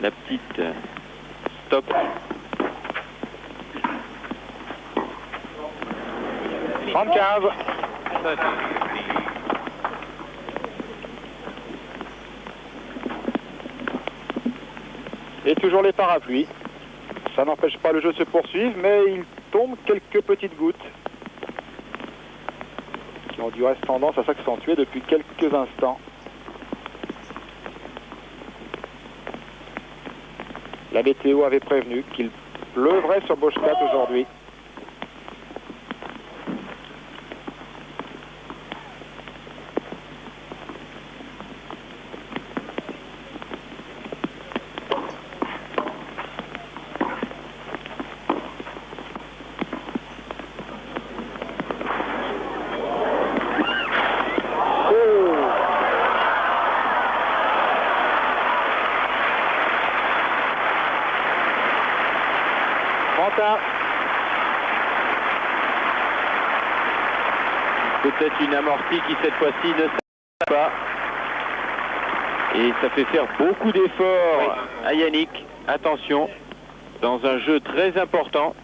la petite stop. « 35 » Et toujours les parapluies. Ça n'empêche pas le jeu de se poursuivre, mais il tombe quelques petites gouttes qui ont du reste tendance à s'accentuer depuis quelques instants. La météo avait prévenu qu'il pleuvrait sur Bauge 4 aujourd'hui. Peut-être une amortie qui cette fois-ci ne s'arrête pas. Et ça fait faire beaucoup d'efforts à Yannick. Attention, dans un jeu très important.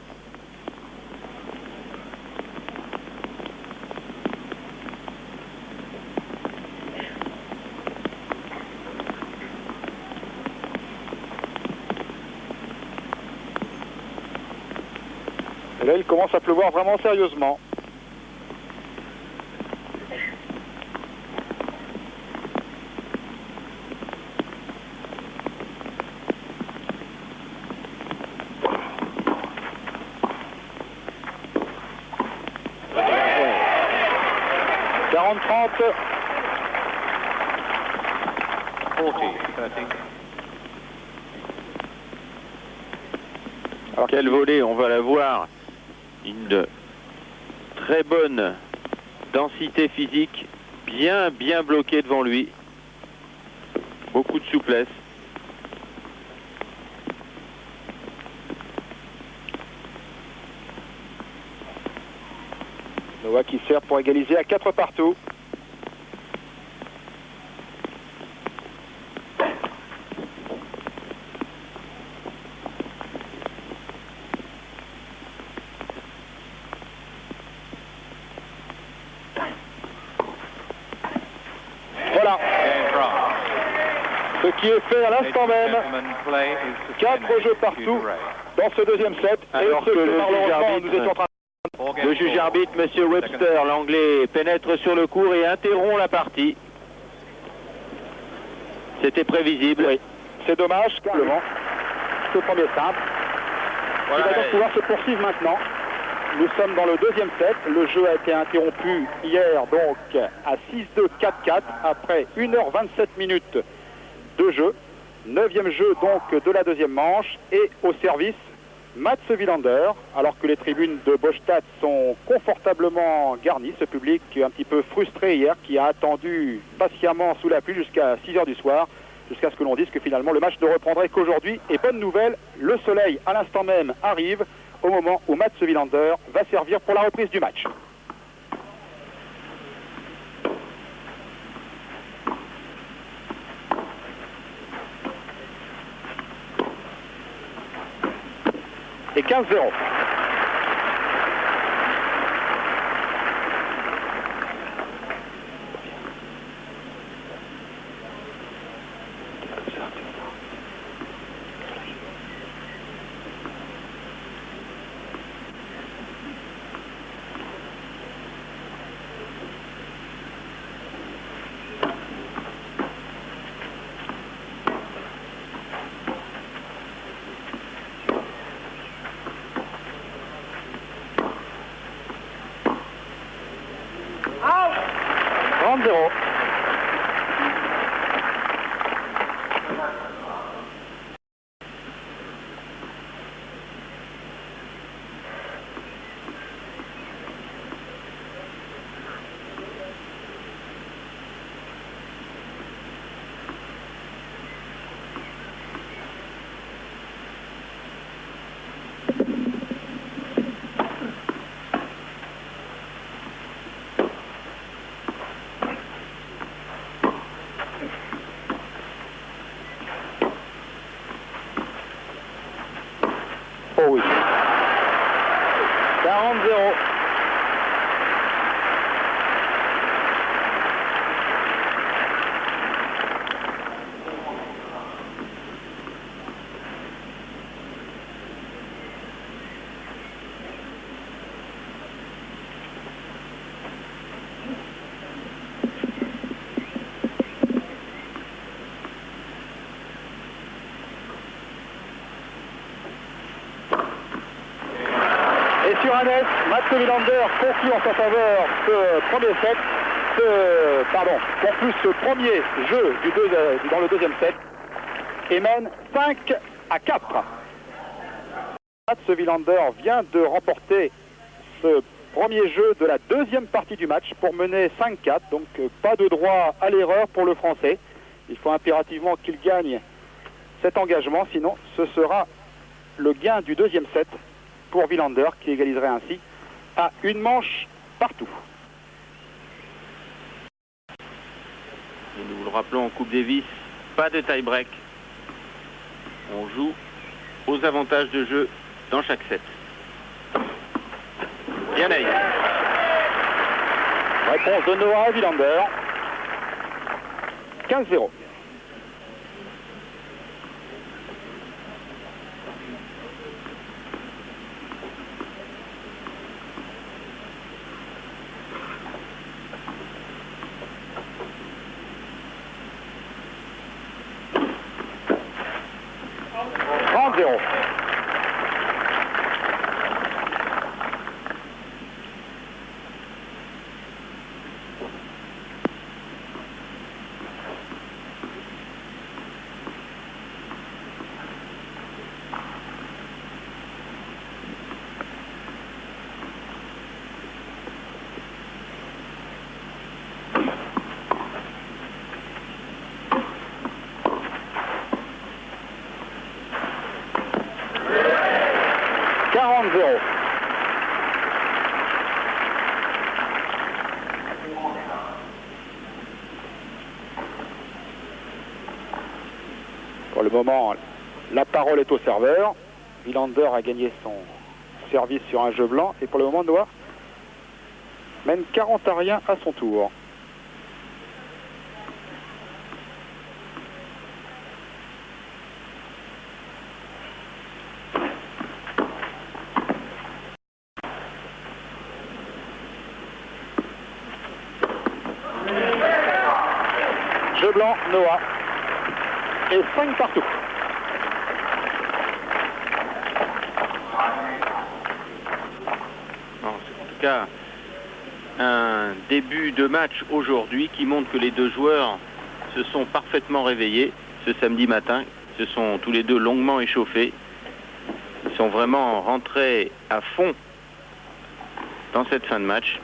Et là, il commence à pleuvoir vraiment sérieusement. Alors quelle volée, on va la voir. Une très bonne densité physique, bien bloquée devant lui. Beaucoup de souplesse. Noah qui sert pour égaliser à 4 partout. Voilà. Ce qui est fait à l'instant même. 4 jeux partout dans ce deuxième set. Alors et que ce le malheureusement, juge arbitre, nous étions en train. Le juge arbitre, M. Webster, l'anglais, pénètre sur le court et interrompt la partie. C'était prévisible. Oui. C'est dommage, car ce premier simple. Voilà. Il va donc pouvoir se poursuivre maintenant. Nous sommes dans le deuxième set. Le jeu a été interrompu hier donc à 6-2, 4-4 après 1h27 minutes de jeu. 9e jeu donc de la deuxième manche et au service Mats Wilander, alors que les tribunes de Bostad sont confortablement garnies. Ce public un petit peu frustré hier qui a attendu patiemment sous la pluie jusqu'à 6h du soir, jusqu'à ce que l'on dise que finalement le match ne reprendrait qu'aujourd'hui. Et bonne nouvelle, le soleil à l'instant même arrive au moment où Mats Wilander va servir pour la reprise du match. Et 15-0. Oh oui. 40-0. Sur un S, Mats Wilander conclut en sa faveur ce premier set, conclut ce premier jeu dans le deuxième set et mène 5-4. Mats Wilander vient de remporter ce premier jeu de la deuxième partie du match pour mener 5-4, donc pas de droit à l'erreur pour le Français. Il faut impérativement qu'il gagne cet engagement, sinon ce sera le gain du deuxième set pour Wilander qui égaliserait ainsi à une manche partout. Et nous le rappelons en Coupe Davis, pas de tie-break. On joue aux avantages de jeu dans chaque set. Yanaï. Réponse de Noah Wilander. 15-0. Pour le moment, la parole est au serveur. Wilander a gagné son service sur un jeu blanc. Et pour le moment, Noah mène 40-1 à son tour. Jeu blanc, Noah. Et 5 partout. C'est en tout cas un début de match aujourd'hui qui montre que les deux joueurs se sont parfaitement réveillés ce samedi matin. Ils se sont tous les deux longuement échauffés. Ils sont vraiment rentrés à fond dans cette fin de match.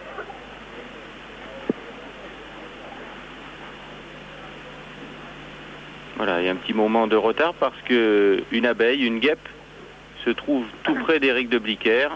Voilà, il y a un petit moment de retard parce que une abeille, une guêpe, se trouve tout près d'Éric de Bliquer.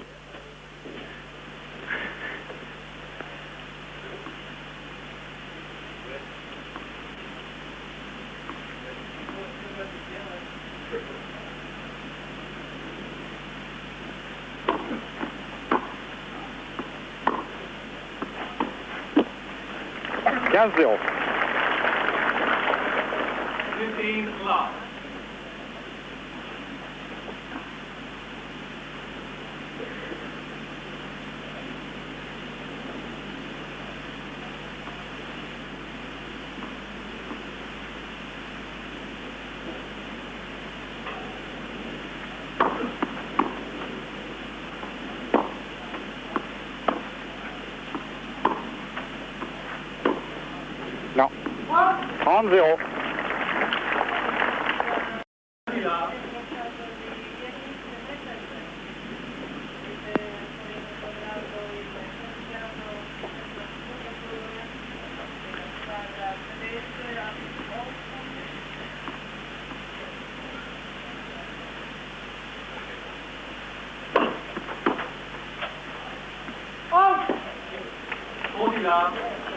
« 15-0. Non. 30-0.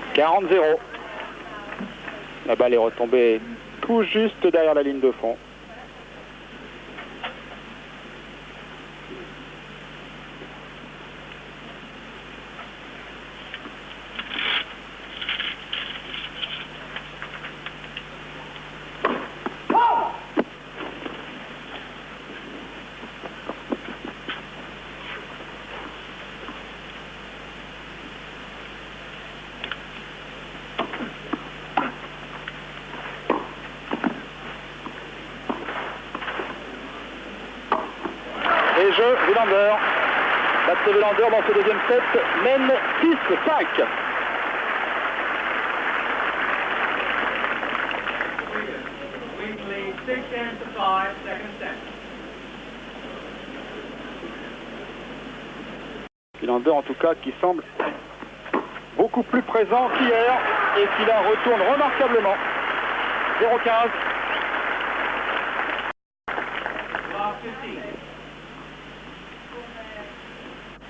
« 40-0. La balle est retombée tout juste derrière la ligne de fond. Et jeu, Wilander. Baptiste Wilander dans ce deuxième set mène 6-5. Wilander en tout cas qui semble beaucoup plus présent qu'hier et qui la retourne remarquablement. 0-15.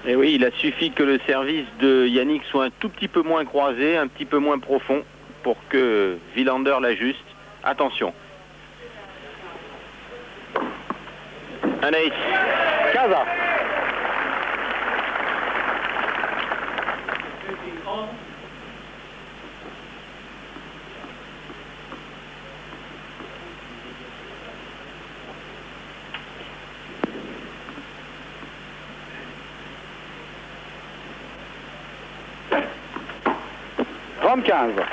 Et oui, il a suffi que le service de Yannick soit un tout petit peu moins croisé, un petit peu moins profond pour que Wilander l'ajuste. Attention. Un ace. Casa. Rome 15. «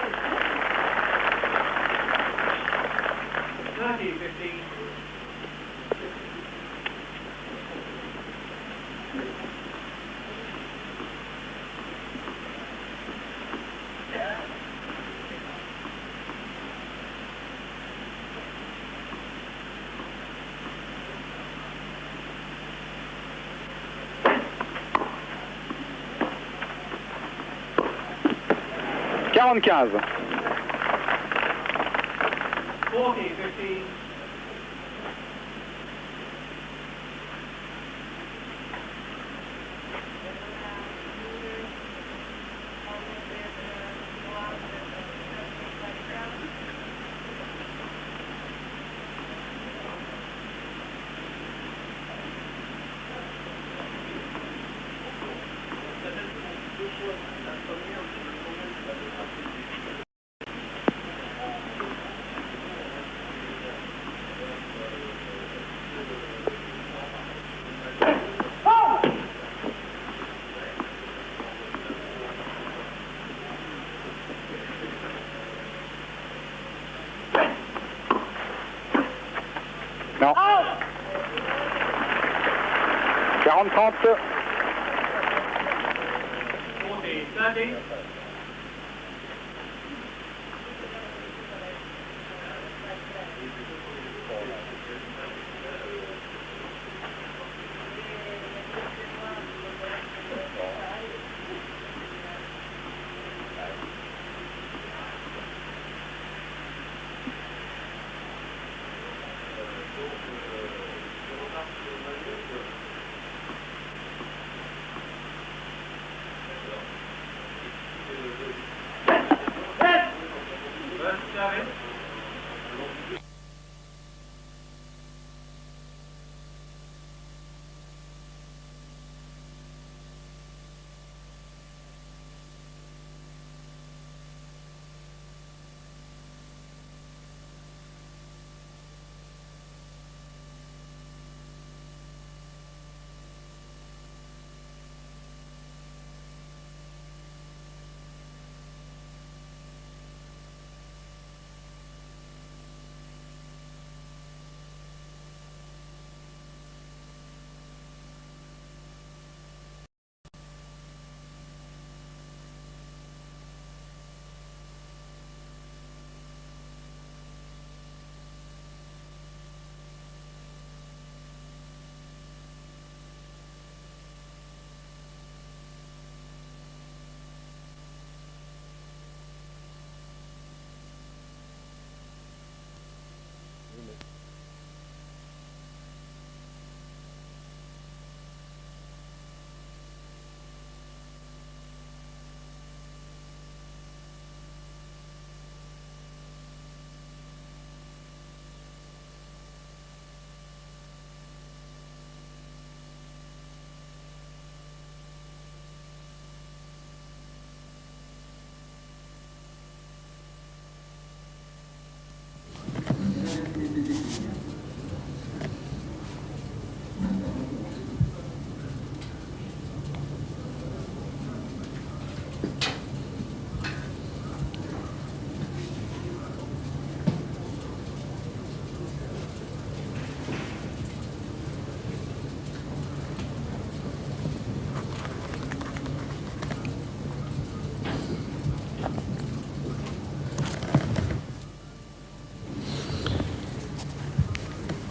15. 40. Non. 40-30.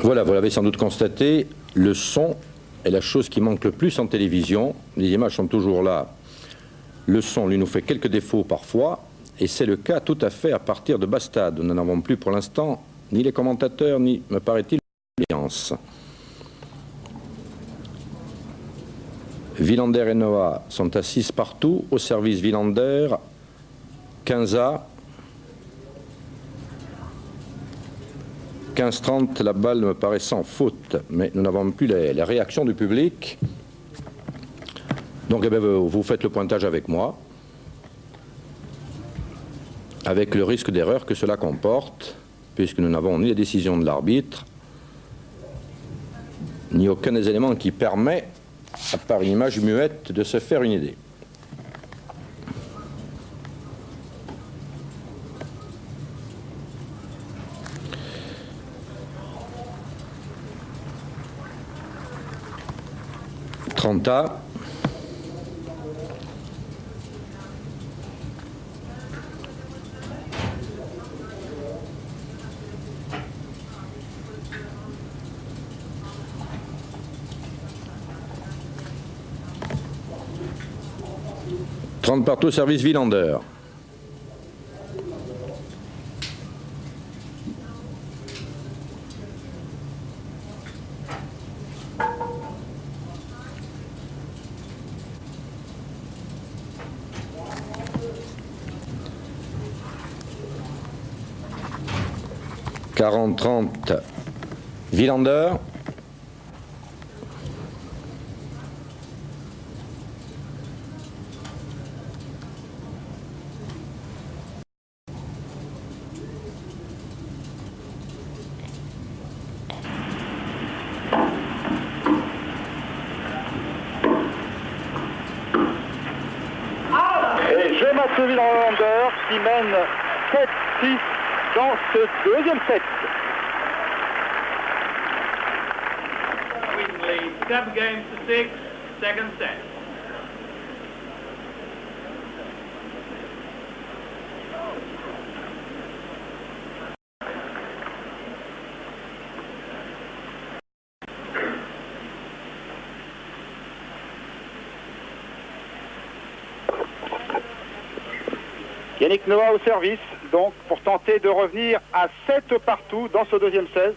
Voilà, vous l'avez sans doute constaté, le son est la chose qui manque le plus en télévision. Les images sont toujours là. Le son, lui, nous fait quelques défauts parfois, et c'est le cas tout à fait à partir de Bastade. Nous n'en avons plus pour l'instant ni les commentateurs, ni, me paraît-il, l'audience. Villander et Noah sont à 6 partout. Au service Villander, 15-30, la balle me paraît sans faute, mais nous n'avons plus les réactions du public. Donc eh bien, vous faites le pointage avec moi, avec le risque d'erreur que cela comporte, puisque nous n'avons ni les décisions de l'arbitre, ni aucun des éléments qui permet, à part une image muette, de se faire une idée. Trenta. Partout, service Villander. (40-30) Villander. Mathieu Villander qui mène 7-6 dans ce deuxième set. lead 7 games to 6, second set. Yannick Noah au service, donc pour tenter de revenir à 7 partout dans ce deuxième set.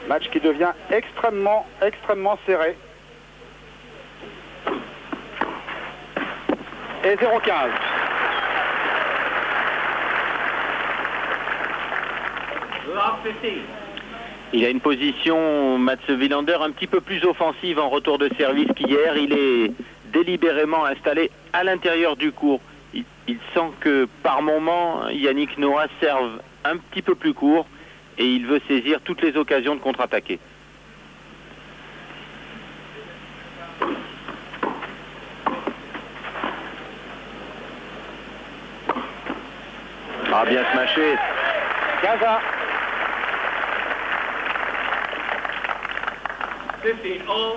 Match qui devient extrêmement serré. Et 0-15. Il a une position, Mats Wilander, un petit peu plus offensive en retour de service qu'hier. Il est délibérément installé à l'intérieur du court. Il sent que par moment, Yannick Noah serve un petit peu plus court et il veut saisir toutes les occasions de contre-attaquer. Ah, bien smashé. Gaza. 15-all.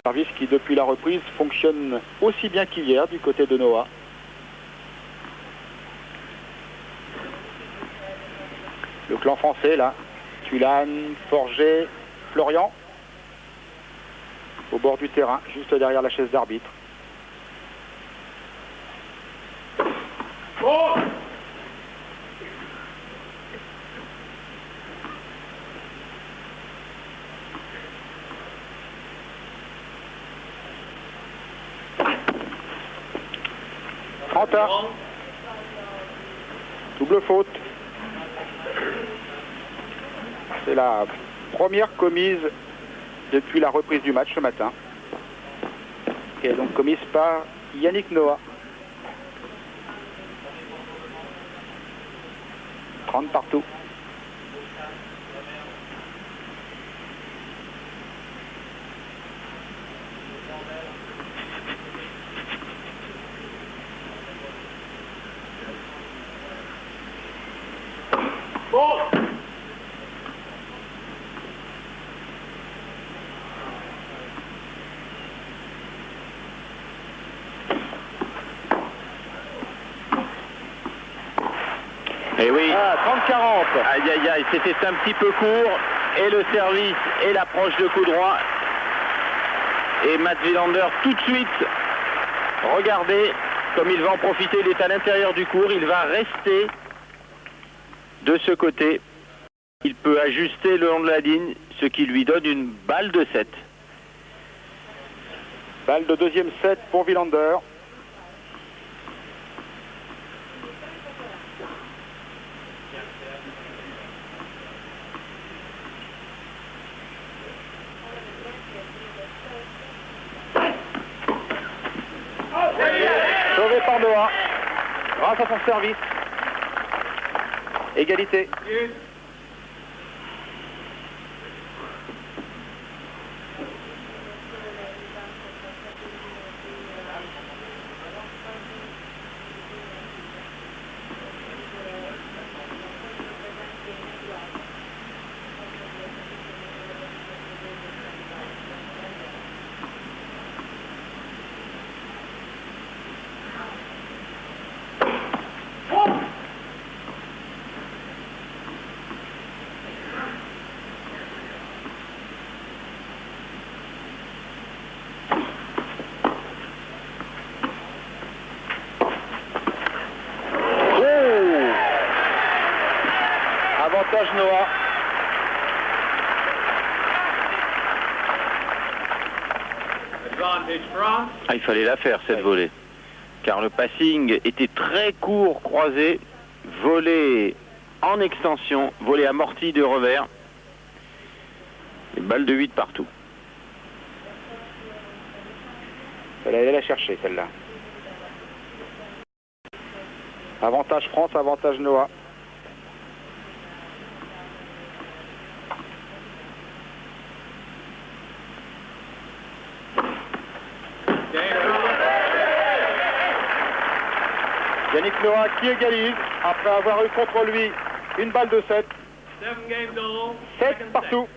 Service qui depuis la reprise fonctionne aussi bien qu'hier du côté de Noah. Le clan français là, Tulane, Forget, Florian, au bord du terrain, juste derrière la chaise d'arbitre. Oh! Double faute. C'est la première commise depuis la reprise du match ce matin. Et donc commise par Yannick Noah. 30 partout. Et oui. 30-40. Aïe aïe aïe, c'était un petit peu court. Et le service et l'approche de coup droit. Et Mats Wilander tout de suite, regardez comme il va en profiter. Il est à l'intérieur du court. Il va rester de ce côté. Il peut ajuster le long de la ligne, ce qui lui donne une balle de 7. Balle de deuxième set pour Wilander. Sauvé par Noah, grâce à son service. Égalité. Avantage Noah. Advantage France. Ah, il fallait la faire cette volée. car le passing était très court, croisé, volé en extension, volé amorti de revers. Et balle de 8 partout. Elle allait la chercher, celle-là. Avantage France, avantage Noah. Yannick Noah qui égalise après avoir eu contre lui une balle de 7. 7 partout.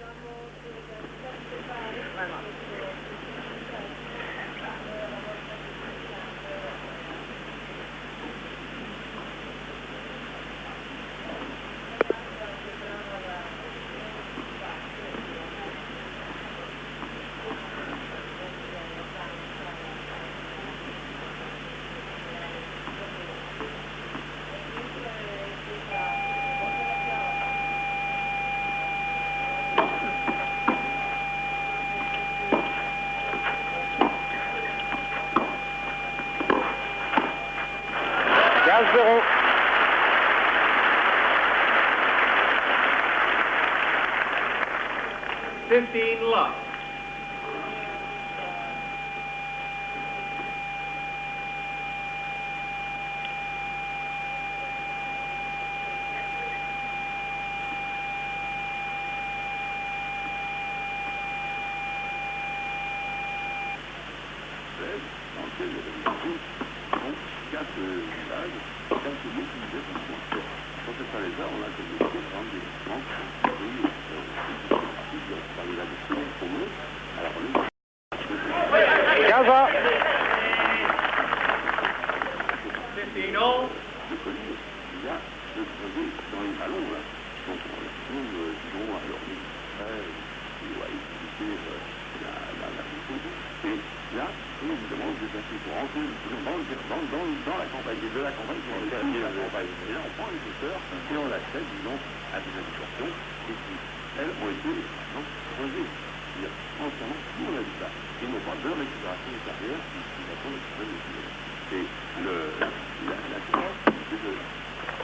Love.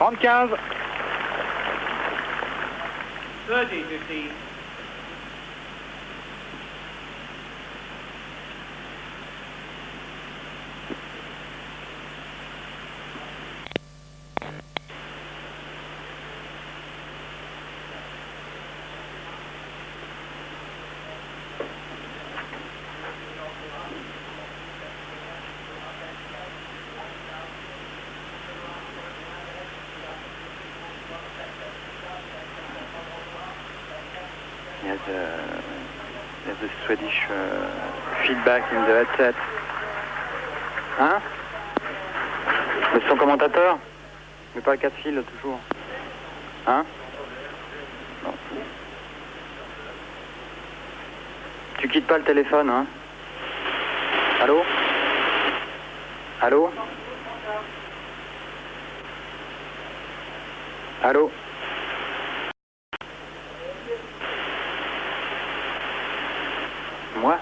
« 30-15. 30-15. There's a Swedish feedback in the headset. Hein? Le son commentateur? Mais pas le cas de fil toujours. Hein? Non. Tu quittes pas le téléphone, hein? Allô? Allô? Allô? Moi?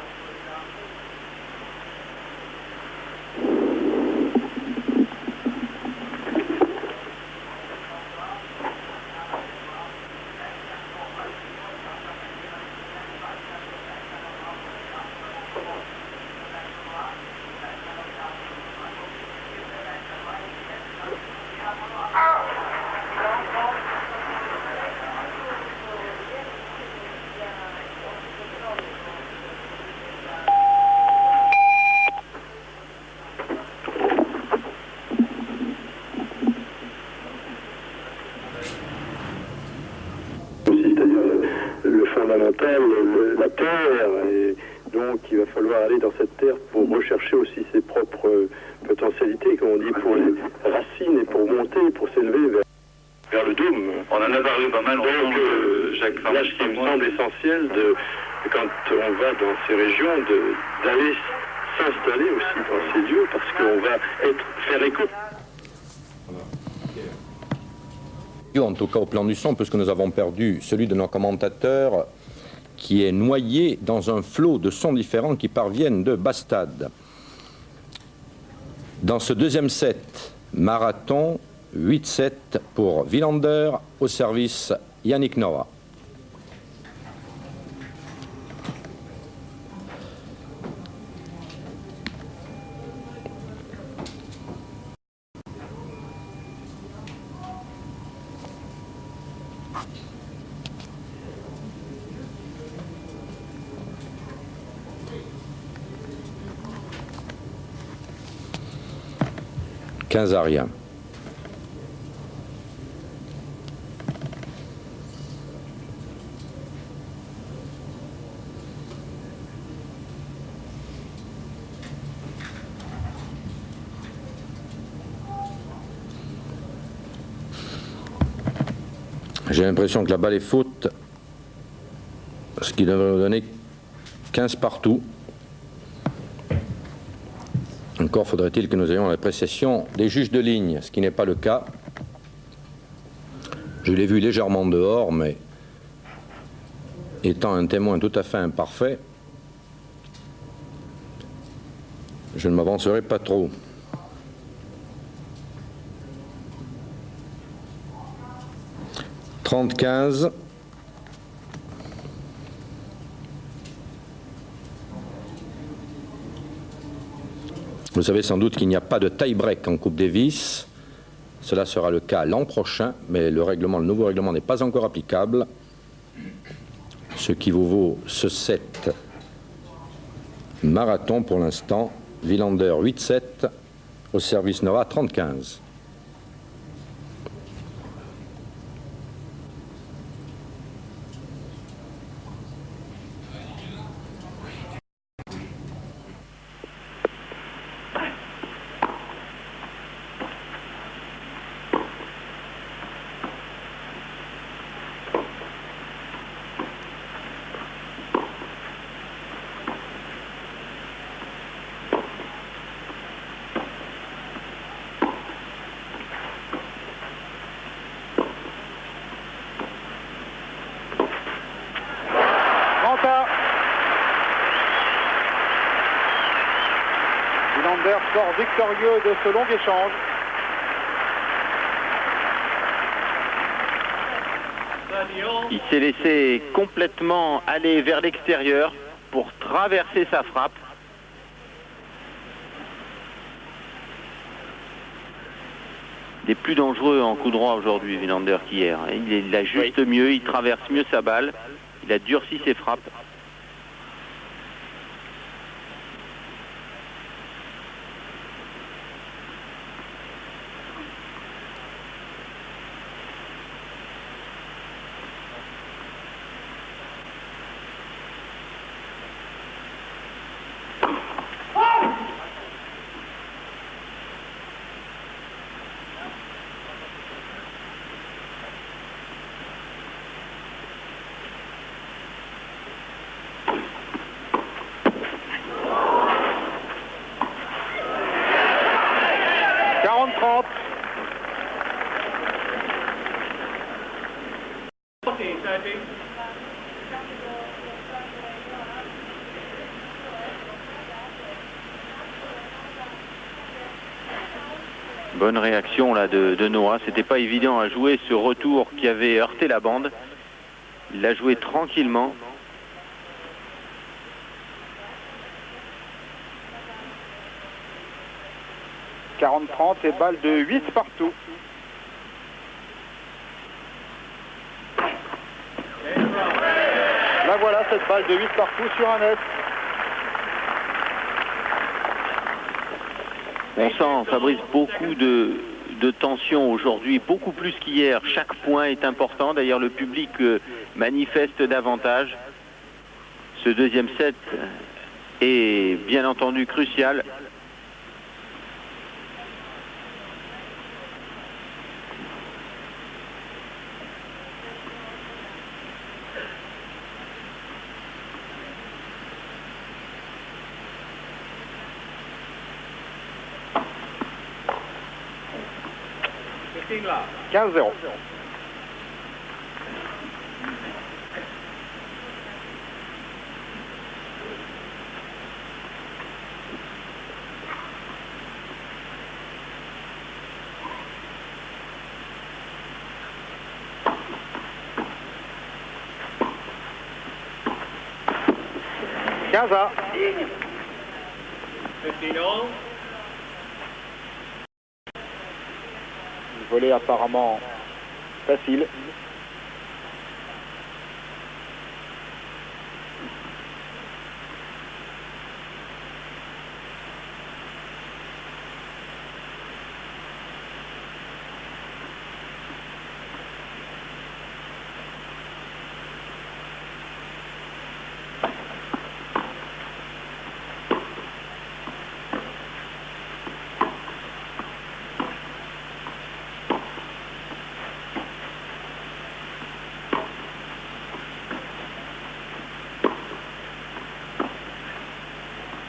La terre, et donc il va falloir aller dans cette terre pour rechercher aussi ses propres potentialités, comme on dit, pour les racines et pour monter, pour s'élever vers le dôme. On en a parlé pas mal. Donc Jacques, là, ce qui me semble essentiel, quand on va dans ces régions, d'aller s'installer aussi dans ces lieux, parce qu'on va faire écoute. En tout cas au plan du son, puisque nous avons perdu celui de nos commentateurs qui est noyé dans un flot de sons différents qui parviennent de Bastad. Dans ce deuxième set, marathon, 8-7 pour Wilander, au service Yannick Noah. À rien. J'ai l'impression que la balle est faute, ce qui devrait nous donner 15 partout. Encore faudrait-il que nous ayons l'appréciation des juges de ligne, ce qui n'est pas le cas. Je l'ai vu légèrement dehors, mais étant un témoin tout à fait imparfait, je ne m'avancerai pas trop. « 30-15 ». Vous savez sans doute qu'il n'y a pas de tie-break en Coupe Davis. Cela sera le cas l'an prochain, mais le nouveau règlement n'est pas encore applicable. Ce qui vous vaut ce set marathon pour l'instant. Wilander 8-7, au service Noah 30-15. Wilander sort victorieux de ce long échange. Il s'est laissé complètement aller vers l'extérieur pour traverser sa frappe. Il est plus dangereux en coup droit aujourd'hui, Wilander, qu'hier. Il ajuste mieux, il traverse mieux sa balle, il a durci ses frappes. Bonne réaction là de Noah. C'était pas évident à jouer ce retour qui avait heurté la bande. Il l'a joué tranquillement. « 40-30 et balle de 8 partout. Là voilà cette balle de 8 partout sur un net. On sent, Fabrice, beaucoup de tension aujourd'hui, beaucoup plus qu'hier. Chaque point est important. D'ailleurs, le public manifeste davantage. Ce deuxième set est bien entendu crucial. Là. 15-0. 15 à. 15 all. Volet apparemment facile.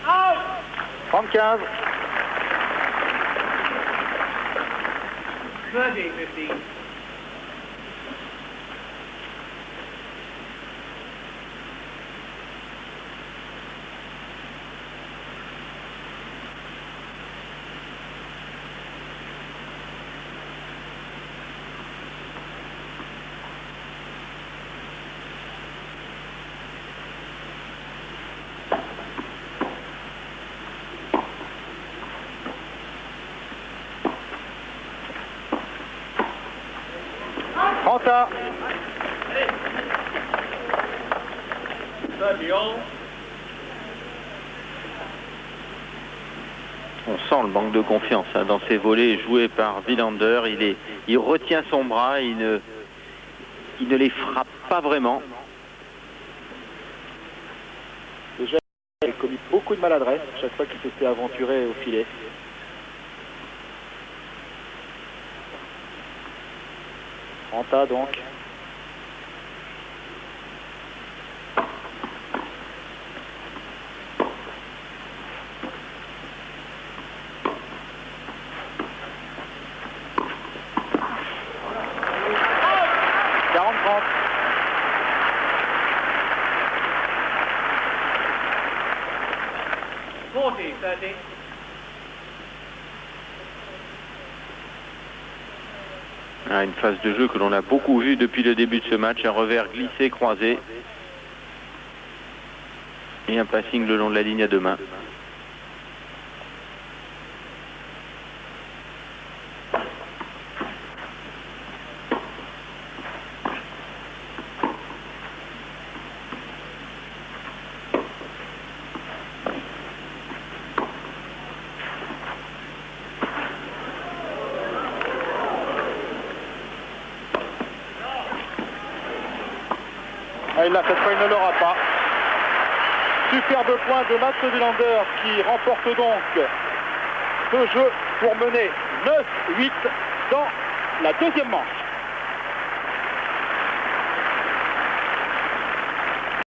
Out. 35. 30-15. Anta. 30 all. On sent le manque de confiance hein, dans ces volets joués par Wilander. Il retient son bras, il ne les frappe pas vraiment. Déjà, il a commis beaucoup de maladresse chaque fois qu'il s'était aventuré au filet. Anta donc. Une phase de jeu que l'on a beaucoup vue depuis le début de ce match, un revers glissé, croisé et un passing le long de la ligne à 2 mains. Et là, cette fois, il ne l'aura pas. Superbe point de Mats Wilander qui remporte donc ce jeu pour mener 9-8 dans la deuxième manche.